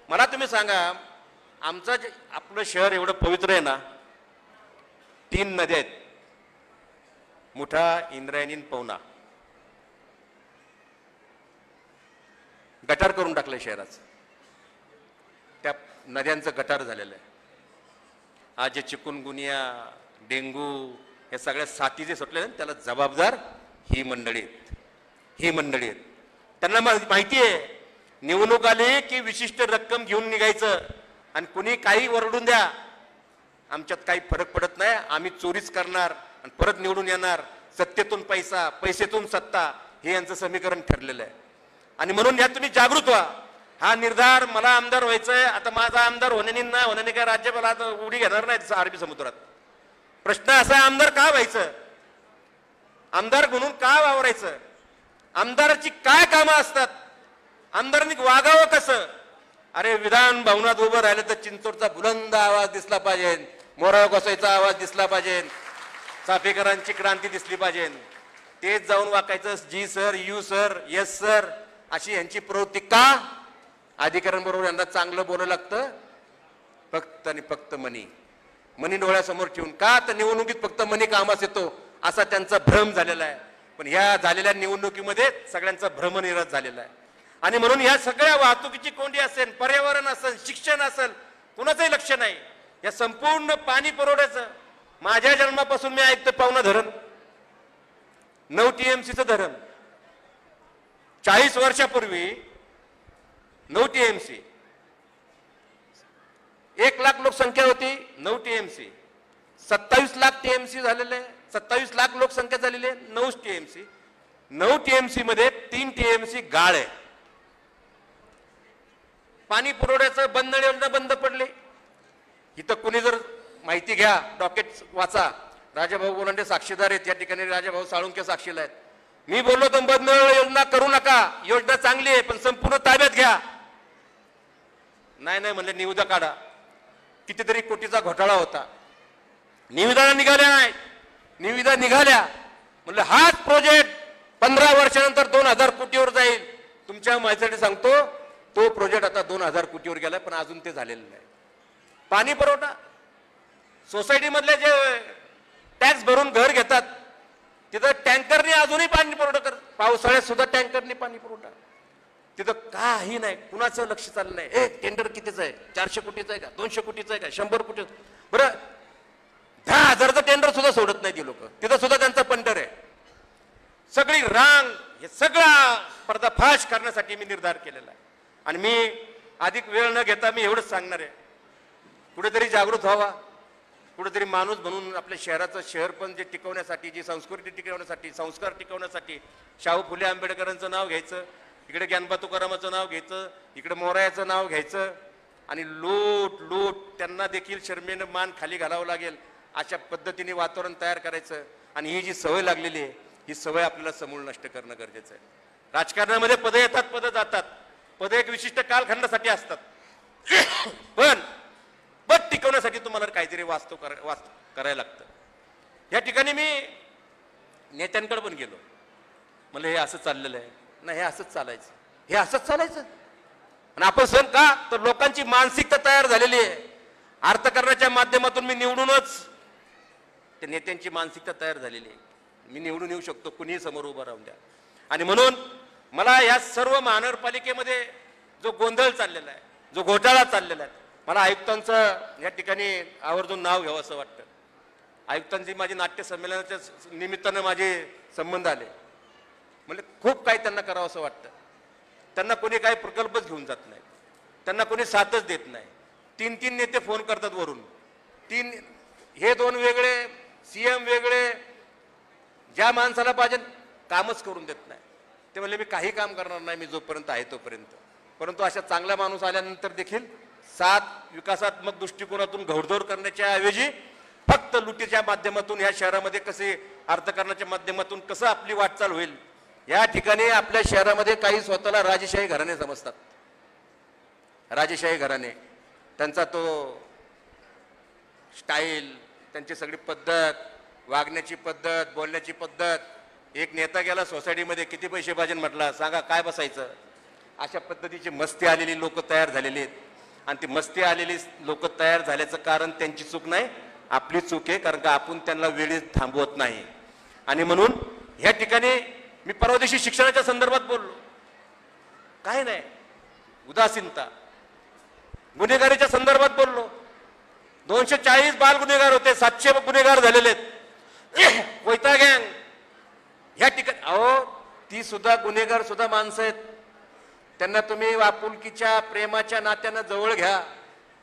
मला तुम्ही सांगा, आमचं जे आपलं शहर एवढं पवित्र आहे ना, 3 नद्या आहेत, मुठा, इंद्रायणी, पवना. गटार करून टाकलंय शहराचं. त्या नद्यांचं गटार झालेलं आहे. आज जे चिकुनगुनिया, डेंगू या सगळ्या साथी जे सुटले त्याला जबाबदार ही मंडळी आहेत. त्यांना माहिती आहे निवडणूक आली की विशिष्ट रक्कम घेऊन निघायचं आणि कुणी काही ओरडून द्या, आमच्यात काही फरक पडत नाही, आम्ही चोरीच करणार आणि परत निवडून येणार, सत्तेतून पैसा, पैसेतून सत्ता, हे यांचं समीकरण ठरलेलं आहे. आणि म्हणून या तुम्ही जागृत व्हा. हा निर्धार मला आमदार व्हायचंय, आता माझा आमदार होण्याने काय राज्यपाल आता उडी घेणार नाहीत अरबी समुद्रात. प्रश्न असा आहे आमदार का व्हायचं, आमदार म्हणून का वावरायचं, आमदाराची काय कामं असतात, आमदारांनी वागावं कसं. अरे विधान भवनात उभं राहिलं तर चिंचोडचा बुलंद आवाज दिसला पाहिजे, मोराळ गोसाईचा आवाज दिसला पाहिजे, चाफेकरांची क्रांती दिसली पाहिजे. तेच जाऊन वाकायचं जी sir, you sir, yes sir, अशी यांची प्रवृत्ती का. अधिकाऱ्यांबरोबर यांना चांगलं बोलावं लागतं, फक्त आणि फक्त मनी डोळ्यासमोर ठेवून. का तर निवडणुकीत फक्त मनी कामास येतो असा त्यांचा भ्रम झालेला आहे. पण ह्या झालेल्या निवडणुकीमध्ये सगळ्यांचा भ्रमनिराश झालेला आहे. आणि म्हणून ह्या सगळ्या वाहतुकीची कोंडी असेल, पर्यावरण असेल, शिक्षण असेल, कुणाचंही लक्ष नाही. या संपूर्ण पाणी पुरवठ्याचं माझ्या जन्मापासून मी ऐकतो पावना धरण, 9 TMCचं धरण. 40 वर्षापूर्वी 9 TMC, 1 लाख लोकसंख्या होती, 9 TMC. 27 लाख TMC झालेले, 27 लाख लोकसंख्या झालेली आहे, 9 TMC. 9 TMC मध्ये 3 TMC गाळ आहे. पाणी पुरवठ्याचं बंद योजना बंद पडली. इथं कुणी जर माहिती घ्या, डॉकेट वाचा, राजाभाऊ गोलंडे साक्षीदार आहेत, या ठिकाणी राजाभाऊ साळुंके साक्षीला आहेत. मी बोललो तर बंद योजना करू नका, योजना चांगली आहे पण संपूर्ण ताब्यात घ्या. नाही म्हणले निविदा काढा. कितीतरी कोटीचा घोटाळा होता, निविदा निघाल्या नाही, निविदा निघाल्या. म्हणलं हाच प्रोजेक्ट 15 वर्षानंतर 2000 कोटीवर जाईल. तुमच्या माहितीसाठी सांगतो, तो प्रोजेक्ट आता 2000 कोटीवर गेलाय, पण अजून ते झालेलं नाही. पाणी पुरवठा, सोसायटी मधले जे टॅक्स भरून घर घेतात तिथं टँकरने अजूनही पाणी पुरवठा कर, पावसाळ्यात सुद्धा टँकरने पाणी पुरवठा. तिथं काही नाही, कुणाचं लक्ष चाललं नाही. टेंडर कितीचं आहे, 400 कोटीचं आहे का, 200 कोटीचं आहे का, 100 कोटी. बरं 10,000चं टेंडर सुद्धा सोडत नाही ती लोक, तिथं सुद्धा त्यांचा पंटर आहे. सगळी रांग, हे सगळा पर्दाफाश करण्यासाठी मी निर्धार केलेला आहे. आणि मी अधिक वेळ न घेता मी एवढंच सांगणार आहे, कुठेतरी जागृत व्हावा, कुठेतरी माणूस म्हणून आपल्या शहराचं शहरपण जे टिकवण्यासाठी, जी संस्कृती टिकवण्यासाठी, संस्कार टिकवण्यासाठी शाहू फुले आंबेडकरांचं नाव घ्यायचं, इकडे ज्ञानबा तुकारामाचं नाव घ्यायचं, इकडे मोरायाचं नाव घ्यायचं आणि लूट त्यांना देखील शर्मेनं मान खाली घालावं लागेल अशा पद्धतीने वातावरण तयार करायचं. आणि ही जी सवय लागलेली आहे, ही सवय आपल्याला समूळ नष्ट करणं गरजेचं आहे. राजकारणामध्ये पदं येतात, पदं जातात, पदं एक विशिष्ट कालखंडासाठी असतात, पण पद टिकवण्यासाठी तुम्हाला काहीतरी वास्तव करायला लागतं. या ठिकाणी मी नेत्यांकडे पण गेलो, मला हे असं चाललेलं आहे, नाही हे असंच चालायचं, हे असंच चालायचं. आणि आपण सण का, तर लोकांची मानसिकता तयार झालेली आहे. अर्थकारणाच्या माध्यमातून मी निवडूनच, त्या नेत्यांची मानसिकता तयार झालेली आहे, मी निवडून येऊ शकतो, कुणीही समोर उभं राहून द्या. आणि म्हणून मला या सर्व महानगरपालिकेमध्ये जो गोंधळ चाललेला आहे, जो घोटाळा चाललेला आहे, मला आयुक्तांचं या ठिकाणी आवर्जून नाव घ्यावं असं वाटतं. आयुक्तांची माझी नाट्य संमेलनाच्या निमित्तानं माझे संबंध आले, म्हणजे खूप काही त्यांना करावं असं वाटतं. त्यांना कोणी काही प्रकल्पच घेऊन जात नाही, त्यांना कोणी साथच देत नाही. 3 नेते फोन करतात वरून, 3 हे 2 वेगळे, CM वेगळे, ज्या माणसाला पाहिजे कामच करून देत नाही. ते म्हणले मी काही काम करणार नाही, मी जोपर्यंत आहे तोपर्यंत. परंतु अशा चांगला माणूस आल्यानंतर देखील विकासात्मक दृष्टिकोनातून घोडदौड करण्याच्या ऐवजी फक्त लुटीच्या माध्यमातून या शहरामध्ये कसे, अर्थकारणाच्या माध्यमातून कसं आपली वाटचाल होईल, या ठिकाणी आपल्या शहरामध्ये काही स्वतःला राजेशाही घराणे समजतात. राजेशाही घराणे, त्यांचा तो स्टाईल, त्यांची सगळी पद्धत, वागण्याची पद्धत, बोलण्याची पद्धत. एक नेता गेला सोसायटीमध्ये, किती पैसे पाहिजे म्हटला, सांगा काय बसायचं, अशा पद्धतीची मस्ती आलेली लोक तयार झालेली आहेत. आणि ती मस्ती आलेली लोक तयार झाल्याचं कारण त्यांची चूक नाही, आपली चूक आहे, कारण का आपण त्यांना वेळेत थांबवत नाही. आणि म्हणून ह्या ठिकाणी मी परवा दिवशी शिक्षणाच्या संदर्भात बोललो, काय नाही उदासीनता, गुन्हेगारीच्या संदर्भात बोललो. 240 बाल गुन्हेगार होते, 700 गुन्हेगार झालेले आहेत. कोयता गँग ह्या ठिकाणी, अहो ती सुद्धा गुन्हेगार सुद्धा माणसं आहेत. त्यांना तुम्ही आपुलकीच्या प्रेमाच्या नात्यानं जवळ घ्या,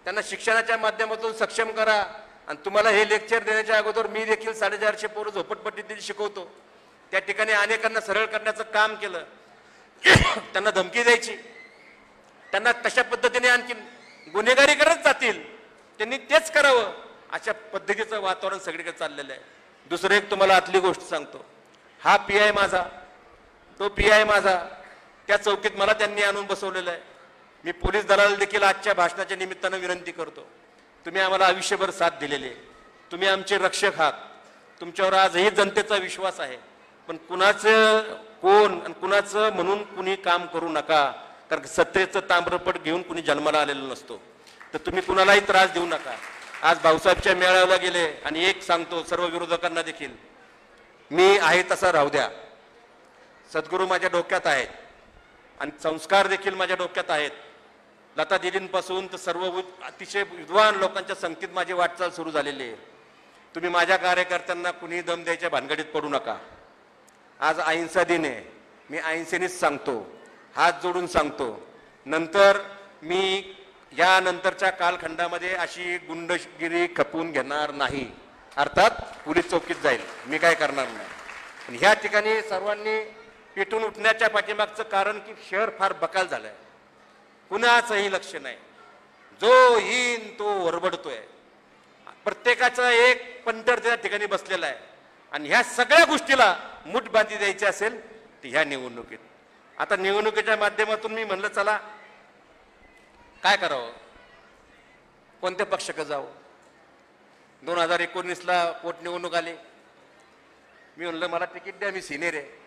त्यांना शिक्षणाच्या माध्यमातून सक्षम करा. आणि तुम्हाला हे लेक्चर देण्याच्या अगोदर मी देखील 450 पोरं झोपटपट्टीतील शिकवतो. त्या ठिकाणी अनेकांना सरळ करण्याचं काम केलं. त्यांना धमकी द्यायची, त्यांना तशा पद्धतीने आणखी गुन्हेगारी करत जातील, त्यांनी तेच करावं अशा पद्धतीचं वातावरण सगळीकडे चाललेलं आहे. दुसरं एक तुम्हाला आतली गोष्ट सांगतो. हा PI माझा, तो PI माझा, त्या चौकीत मला त्यांनी आणून बसवलेलं आहे. मी पोलीस दलाला देखील आजच्या भाषणाच्या निमित्तानं विनंती करतो, तुम्ही आम्हाला आयुष्यभर साथ दिलेली आहे, तुम्ही आमचे रक्षक आहात, तुमच्यावर आजही जनतेचा विश्वास आहे. पण कुणाचं कोण आणि कुणाचं म्हणून कुणी काम करू नका, कारण सत्तेचं ताम्रपट घेऊन कुणी जन्माला आलेलं नसतो. तर तुम्ही कुणालाही त्रास देऊ नका. आज भाऊसाहेबच्या मेळाव्याला गेले आणि एक सांगतो सर्व विरोधकांना देखील, मी आहे तसा राहू द्या. सद्गुरू माझ्या डोक्यात आहेत आणि संस्कार देखील माझ्या डोक्यात आहेत. लता दिदींपासून तर सर्व अतिशय विद्वान लोकांच्या संगतीत माझी वाटचाल सुरू झालेली आहे. तुम्ही माझ्या कार्यकर्त्यांना कुणी दम द्यायच्या भानगडीत पडू नका. आज अहिंसा दिन आहे, मी अहिंसेनेच सांगतो, हात जोडून सांगतो. नंतर मी या नंतरच्या कालखंडामध्ये अशी गुंडगिरी खपवून घेणार नाही. अर्थात पोलीस चौकीत जाईल, मी काय करणार नाही. पण ह्या ठिकाणी सर्वांनी पेटून उठण्याच्या पाठीमागचं कारण की शहर फार बकाल झालंय, कुणाचंही लक्ष नाही. जो येईन तो ओरबडतोय, प्रत्येकाचा एक पंटर त्या ठिकाणी बसलेला आहे. आणि ह्या सगळ्या गोष्टीला मूठ बांधी द्यायची असेल तर ह्या निवडणुकीत. आता निवडणुकीच्या माध्यमातून मी म्हणलं चला काय करावं, कोणत्या पक्षाकडे जावं. 2019ला पोटनिवडणूक आली, मी म्हणलं मला तिकीट द्या, मी सिनियर आहे.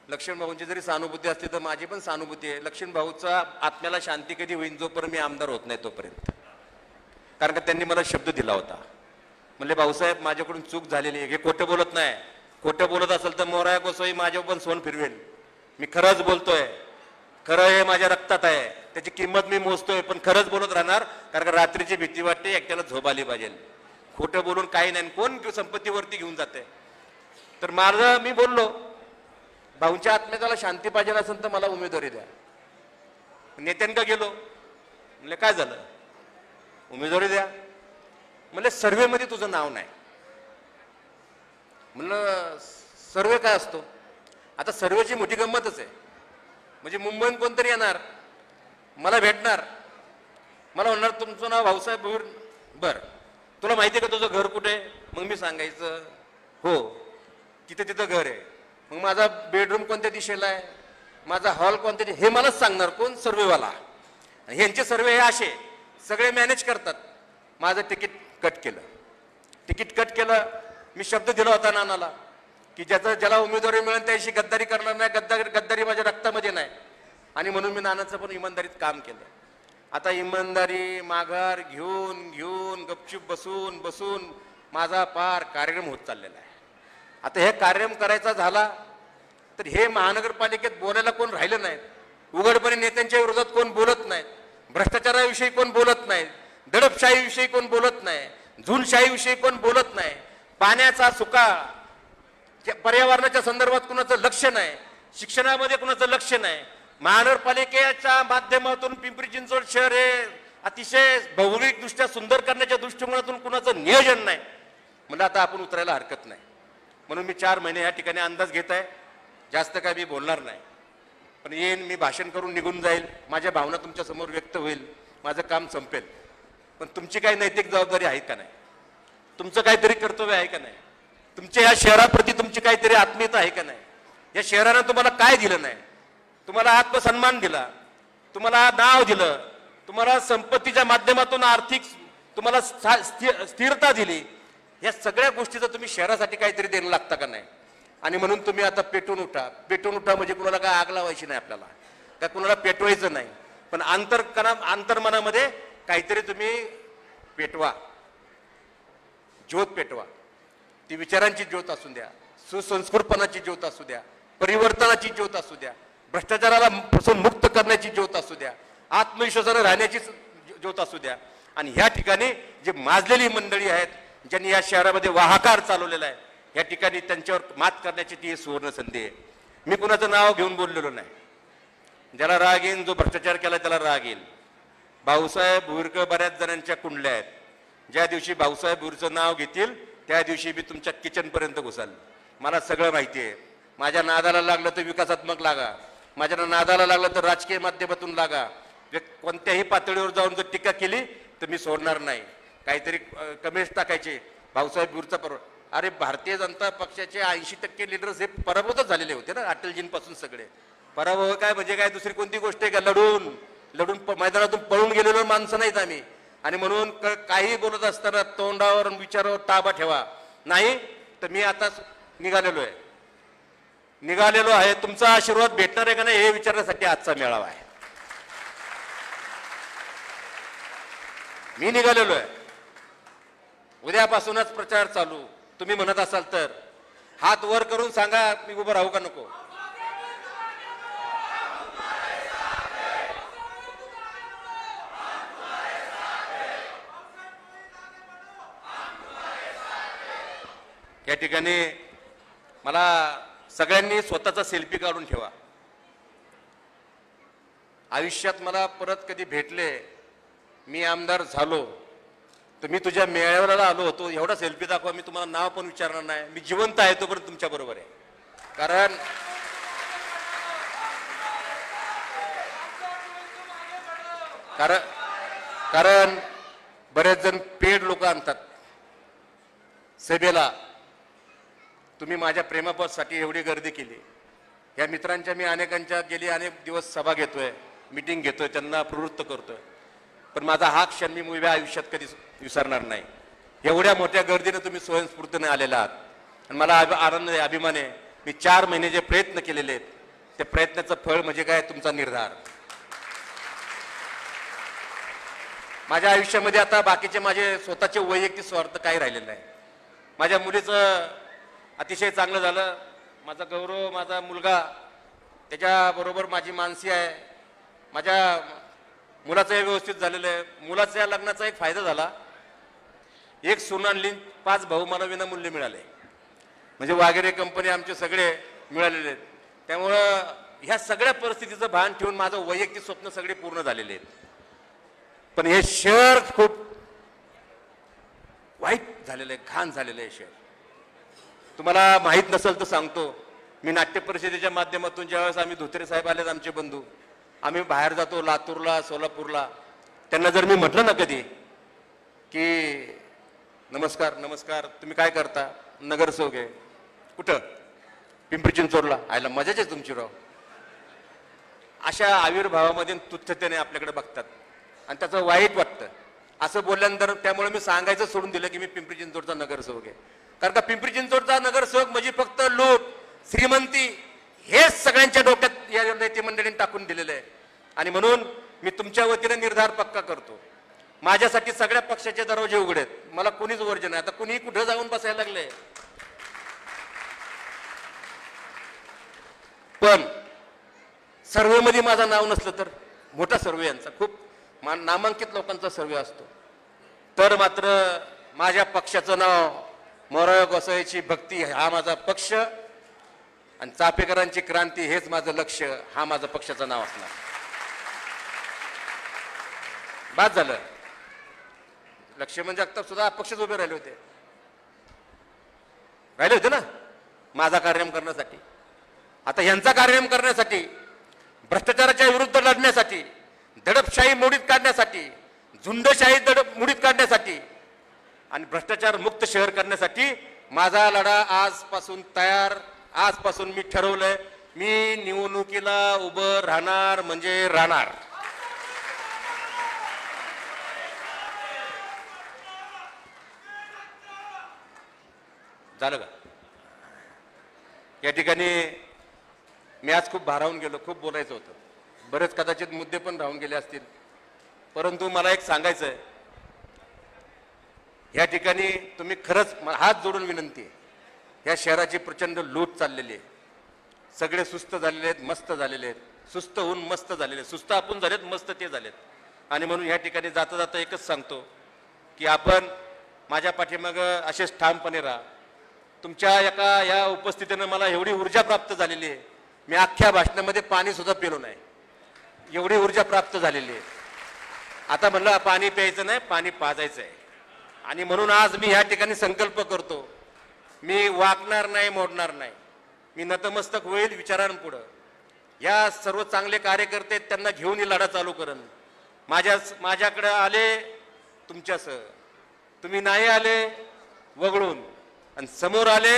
लक्ष्मण भाऊंची जरी सहानुभूती असते तर माझी पण सहानुभूती आहे. लक्ष्मण भाऊचा आत्म्याला शांती कधी होईल, जोपर्यंत मी आमदार होत नाही तोपर्यंत. कारण का त्यांनी मला शब्द दिला होता, म्हणले भाऊसाहेब माझ्याकडून चूक झालेली आहे, हे खोटं बोलत नाही, खोटं बोलत असेल तर मोराया गोसावी माझ्या पण सोन फिरवेल. मी खरंच बोलतोय, खरं हे माझ्या रक्तात आहे, त्याची किंमत मी मोजतोय, पण खरंच बोलत राहणार. कारण का रात्रीची भीती वाटते, एकट्याला झोप आली पाहिजे. खोटं बोलून काही नाही, कोण संपत्तीवरती घेऊन जाते. तर माझं मी बोललो भाऊंच्या आत्म्याला शांती पाहिजे असेल तर मला उमेदवारी द्या. नेत्यांका गेलो, म्हणले काय झालं, उमेदवारी द्या. म्हणले सर्वेमध्ये तुझं नाव नाही. म्हणलं सर्वे काय असतो. आता सर्वेची मोठी गंमतच आहे. म्हणजे मुंबईत कोणतरी येणार, मला भेटणार, मला म्हणणार तुमचं नाव भाऊसाहेब भोईर, बरं तुला माहिती आहे का तुझं घर कुठे आहे. मग मी सांगायचं हो तिथे तिथं घर आहे. मग माझा बेडरूम कोणत्या दिशेला आहे, माझा हॉल कोणत्या, हे मलाच सांगणार कोण, सर्वेवाला. ह्यांचे सर्वे हे असे सगळे मॅनेज करतात. माझं तिकीट कट केलं, तिकीट कट केलं. मी शब्द दिला होता नानाला की ज्याला उमेदवारी मिळेल त्याशी गद्दारी करणार नाही, गद्दारी माझ्या रक्तामध्ये नाही. आणि म्हणून मी नानाचं पण इमानदारीत काम केलं. आता इमानदारी माघार घेऊन घेऊन गपचूप बसून बसून माझा पार कार्यक्रम होत चाललेला आहे. आता हे कार्यक्रम करायचा झाला तर हे महानगरपालिकेत बोलायला कोण राहिलं नाही. उघडपणे नेत्यांच्या विरोधात कोण बोलत नाही, भ्रष्टाचाराविषयी कोण बोलत नाही, दडपशाहीविषयी कोण बोलत नाही, झुलशाहीविषयी कोण बोलत नाही, पाण्याचा सुकाळ, पर्यावरणाच्या संदर्भात कुणाचं लक्ष नाही, शिक्षणामध्ये कुणाचं लक्ष नाही. महानगरपालिकेच्या माध्यमातून पिंपरी चिंचवड शहर हे अतिशय भौगोलिकदृष्ट्या सुंदर करण्याच्या दृष्टिकोनातून कुणाचं नियोजन नाही. म्हणजे आता आपण उतरायला हरकत नाही. म्हणून मी 4 महिने या ठिकाणी अंदाज घेत आहे. जास्त काय मी बोलणार नाही, पण येईन मी भाषण करून निघून जाईल, माझ्या भावना तुमच्या समोर व्यक्त होईल, माझं काम संपेल. पण तुमची काही नैतिक जबाबदारी आहे का नाही, तुमचं काहीतरी कर्तव्य आहे का नाही, तुमच्या या शहराप्रती तुमची काहीतरी आत्मीयता आहे का नाही. या शहरानं तुम्हाला काय दिलं नाही, तुम्हाला आत्मसन्मान दिला, तुम्हाला नाव दिलं, तुम्हाला संपत्तीच्या माध्यमातून आर्थिक तुम्हाला स्थिरता दिली. या सगळ्या गोष्टीचं तुम्ही शहरासाठी काहीतरी देणं लागतं का नाही. आणि म्हणून तुम्ही आता पेटून उठा. पेटून उठा म्हणजे कुणाला काय आग लावायची नाही, आपल्याला काय कुणाला पेटवायचं नाही, पण अंतर्मनामध्ये काहीतरी तुम्ही पेटवा, ज्योत पेटवा. ती विचारांची ज्योत असू द्या, सुसंस्कृतपणाची ज्योत असू द्या, परिवर्तनाची ज्योत असू द्या, भ्रष्टाचाराला पासून मुक्त करण्याची ज्योत असू द्या, आत्मविश्वासाने राहण्याची ज्योत असू द्या. आणि ह्या ठिकाणी जे माजलेली मंडळी आहेत, ज्यांनी या शहरामध्ये वाहाकार चालवलेला आहे, या ठिकाणी त्यांच्यावर मात करण्याची ती सुवर्ण संधी आहे. मी कुणाचं नाव घेऊन बोललेलो नाही. ज्याला राग येईल, जो भ्रष्टाचार केला त्याला राग येईल. भाऊसाहेब भुईरकर बऱ्याच जणांच्या कुंडल्या आहेत. ज्या दिवशी भाऊसाहेब भुईरचं नाव घेतील त्या दिवशी मी तुमच्या किचनपर्यंत घुसाल. मला सगळं माहिती आहे. माझ्या नादाला लागलं तर विकासात्मक लागा, माझ्या नादाला लागलं तर राजकीय माध्यमातून लागा. कोणत्याही पातळीवर जाऊन जर टीका केली तर मी सोडणार नाही. काहीतरी कमेंट्स टाकायचे भाऊसाहेब भुईरचा अरे भारतीय जनता पक्षाचे 80% लीडर्स हे पराभूतच झालेले होते ना, अटलजींपासून सगळे. पराभव काय म्हणजे काय दुसरी कोणती गोष्ट आहे का? लढून मैदानातून पळून गेलेलो माणसं नाहीत आम्ही. आणि म्हणून काही बोलत असताना तोंडावर विचारावर ताबा ठेवा. नाही तर मी आता निघालेलो आहे. तुमचा आशीर्वाद भेटणार आहे का नाही हे विचारण्यासाठी आजचा मेळावा आहे. मी निघालेलो आहे. उद्यापासूनच प्रचार चालू. तुम्ही म्हणत असाल तर हात वर करून सांगा मी उभं राहू का नको. या ठिकाणी मला सगळ्यांनी स्वतःचा सेल्फी काढून ठेवा. आयुष्यात मला परत कधी भेटले, मी आमदार झालो तर मी तुझ्या मेळाव्याला आलो होतो एवढा सेल्फी दाखवा. मी तुम्हाला नाव पण विचारणार नाही. मी जिवंत आहे तोपर्यंत तुमच्या बरोबर आहे. कारण बरेच जण पेड लोक आणतात सभेला. तुम्ही माझ्या प्रेमासाठी एवढी गर्दी केली. या मित्रांच्या मी अनेकांच्या गेली अनेक दिवस सभा घेतोय, मीटिंग घेतोय, त्यांना प्रवृत्त करतोय. पण माझा हा क्षण मी उभ्या आयुष्यात कधी विसरणार नाही. एवढ्या मोठ्या गर्दीने तुम्ही स्वयंस्फूर्तीने आलेला आहात आणि मला आनंद आहे, अभिमान आहे. मी 4 महिने जे प्रयत्न केलेले आहेत त्या प्रयत्नाचं फळ म्हणजे काय, तुमचा निर्धार. माझ्या आयुष्यामध्ये आता बाकीचे माझे स्वतःचे वैयक्तिक स्वार्थ काही राहिलेले नाही. माझ्या मुलीचं अतिशय चांगलं झालं. माझा गौरव, माझा मुलगा, त्याच्याबरोबर माझी मानसी आहे. माझ्या मुलाचंही व्यवस्थित झालेलं आहे. मुलाच्या लग्नाचा एक फायदा झाला. एक सून आणली, 5 भाऊ मला विनामूल्य मिळाले. म्हणजे वागेरे कंपनी आमचे सगळे मिळालेले आहेत. त्यामुळं ह्या सगळ्या परिस्थितीचं भान ठेवून माझं वैयक्तिक स्वप्न सगळे पूर्ण झालेले आहेत. पण हे शहर खूप वाईट झालेलं आहे, घाण झालेलं आहे शहर. तुम्हाला माहीत नसेल तर सांगतो. मी नाट्य परिषदेच्या माध्यमातून ज्यावेळेस आम्ही धोत्रे साहेब आलेत आमचे बंधू, आम्ही बाहेर जातो लातूरला, सोलापूरला. त्यांना जर मी म्हटलं ना कधी की नमस्कार नमस्कार, तुम्ही काय करता? नगरसेवक आहे. कुठं? पिंपरी चिंचवडला. आयला मजाच आहे तुमची राव. अशा आविर्भावामध्ये तुच्छतेने आपल्याकडे बघतात आणि त्याचं वाईट वाटतं. असं बोलल्यानंतर त्यामुळे मी सांगायचं सोडून दिलं की मी पिंपरी चिंचवडचा नगरसेवक आहे. कारण का पिंपरी चिंचवडचा नगरसेवक म्हणजे फक्त लूट, श्रीमंती हेच सगळ्यांच्या डोक्यात या नेते मंडळींनी टाकून दिलेलं आहे. आणि म्हणून मी तुमच्या वतीने निर्धार पक्का करतो. माझ्यासाठी सगळ्या पक्षाचे दरवाजे उघडे आहेत. मला कोणीच वर्जन नाही. आता कुणी कुठं जाऊन बसायला लागले. पण सर्वेमध्ये माझं नाव नसलं तर, मोठा सर्वे यांचा खूप नामांकित लोकांचा सर्वे असतो, तर मात्र माझ्या पक्षाचं नाव मोराळा गोसावीची भक्ती हा माझा पक्ष आणि चापेकरांची क्रांती हेच माझं लक्ष, हा माझं पक्षाचं नाव असणार. बाद झालं. लक्ष्मण जगताप सुद्धा अपक्षच उभे राहिले होते ना माझा कार्यक्रम करण्यासाठी. आता यांचा कार्यक्रम करण्यासाठी, भ्रष्टाचाराच्या विरुद्ध लढण्यासाठी, दडपशाही मोडीत काढण्यासाठी, झुंडशाही मोडीत काढण्यासाठी आणि भ्रष्टाचार मुक्त शहर करण्यासाठी माझा लढा आजपासून तयार. आजपासून मी ठरवलंय, मी निवडणुकीला उभं राहणार म्हणजे राहणार. झालं का? या ठिकाणी मी आज खूप भारावून गेलो. खूप बोलायचं होतं. बरेच कदाचित मुद्दे पण राहून गेले असतील. परंतु मला एक सांगायचं आहे, या ठिकाणी तुम्ही खरंच हात जोडून विनंती आहे. या शहराची प्रचंड लूट चाललेली आहे. सगळे सुस्त झालेले आहेत, मस्त झालेले आहेत. सुस्त होऊन मस्त झालेले आहेत. सुस्त आपण झालेत, मस्त ते झालेत. आणि म्हणून ह्या ठिकाणी जाता जाता एकच सांगतो की आपण माझ्या पाठीमागं असेच ठामपणे राहा. तुमच्या या उपस्थितीनं मला एवढी ऊर्जा प्राप्त झालेली आहे, मी अख्ख्या भाषणामध्ये पाणी सुद्धा पिलो नाही, एवढी ऊर्जा प्राप्त झालेली आहे. आता म्हणलं पाणी प्यायचं नाही, पाणी पाजायचं आहे. आणि म्हणून आज मी ह्या ठिकाणी संकल्प करतो, मी वाकणार नाही, मोडणार नाही, मी नतमस्तक होईल विचारांपुढं. या सर्व चांगले कार्यकर्ते त्यांना घेऊन ही लढा चालू करेन. माझ्याकडे आले तुमच्यासह, तुम्ही नाही आले वगळून, आणि समोर आले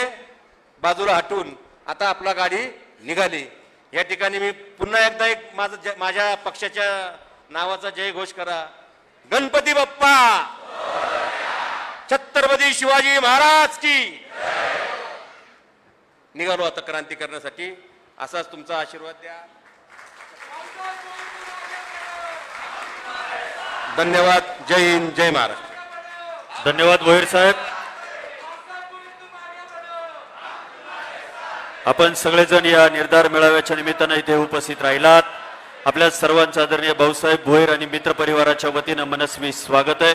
बाजूला हटून. आता आपला गाडी निघाली. या ठिकाणी मी पुन्हा एकदा एक माझ्या पक्षाच्या नावाचा जयघोष करा. गणपती बाप्पा, छत्रपती शिवाजी महाराज की. निघालो आता क्रांती करण्यासाठी. असाच तुमचा आशीर्वाद द्या. धन्यवाद. जय हिंद, जय महाराष्ट्र. धन्यवाद भोईर साहेब. आपण सगळेजण या निर्धार मेळाव्याच्या निमित्तानं इथे उपस्थित राहिलात. आपल्या सर्वांचं आदरणीय भाऊसाहेब भोईर आणि मित्र परिवाराच्या वतीनं मनस्वी स्वागत आहे.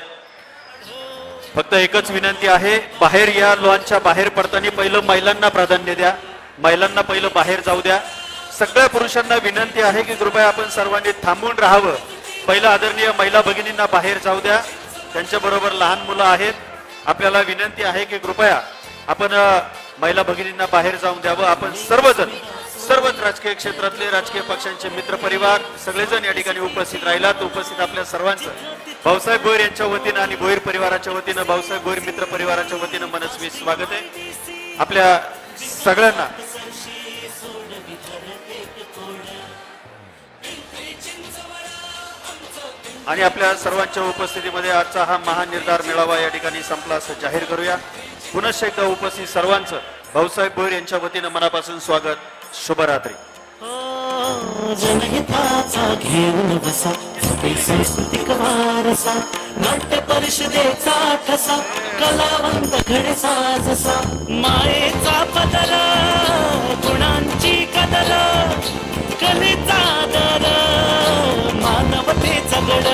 फक्त एकच विनंती आहे, बाहेर या लॉनच्या बाहेर पडताना पहिलं महिलांना प्राधान्य द्या, महिलांना पहिलं बाहेर जाऊ द्या. सगळ्या पुरुषांना विनंती आहे की कृपया आपण सर्वांनी थांबून राहावं. पहिलं आदरणीय महिला भगिनींना बाहेर जाऊ द्या, त्यांच्या बरोबर लहान मुलं आहेत. आपल्याला विनंती आहे की कृपया आपण महिला भगिनींना बाहेर जाऊन द्यावं. आपण सर्वजण, सर्वच राजकीय क्षेत्रातले, राजकीय पक्षांचे मित्र परिवार सगळेजण या ठिकाणी उपस्थित राहिलात. उपस्थित आपल्या सर्वांचं भाऊसाहेब भोईर यांच्या वतीनं आणि भोईर परिवाराच्या वतीनं, भाऊसाहेब भोईर मित्र परिवाराच्या वतीनं मनस्वी स्वागत आहे. आपल्या सगळ्यांना आणि आपल्या सर्वांच्या उपस्थितीमध्ये आजचा हा महानिर्धार मेळावा या ठिकाणी संपला असं जाहीर करूया. पुनश्च एकदा उपस्थित सर्वांचं भाऊसाहेब भोईर यांच्या वतीनं मनापासून स्वागत. शुभरात्री. जनहिताचा घेऊन बसा, सांस्कृतिक वारसा, नाट्य परिषदेचा ठसा, कलावंत घडसा जसा, मायेचा पदर, गुणांची कदर, कलेचा दर, मानवतेचा गड.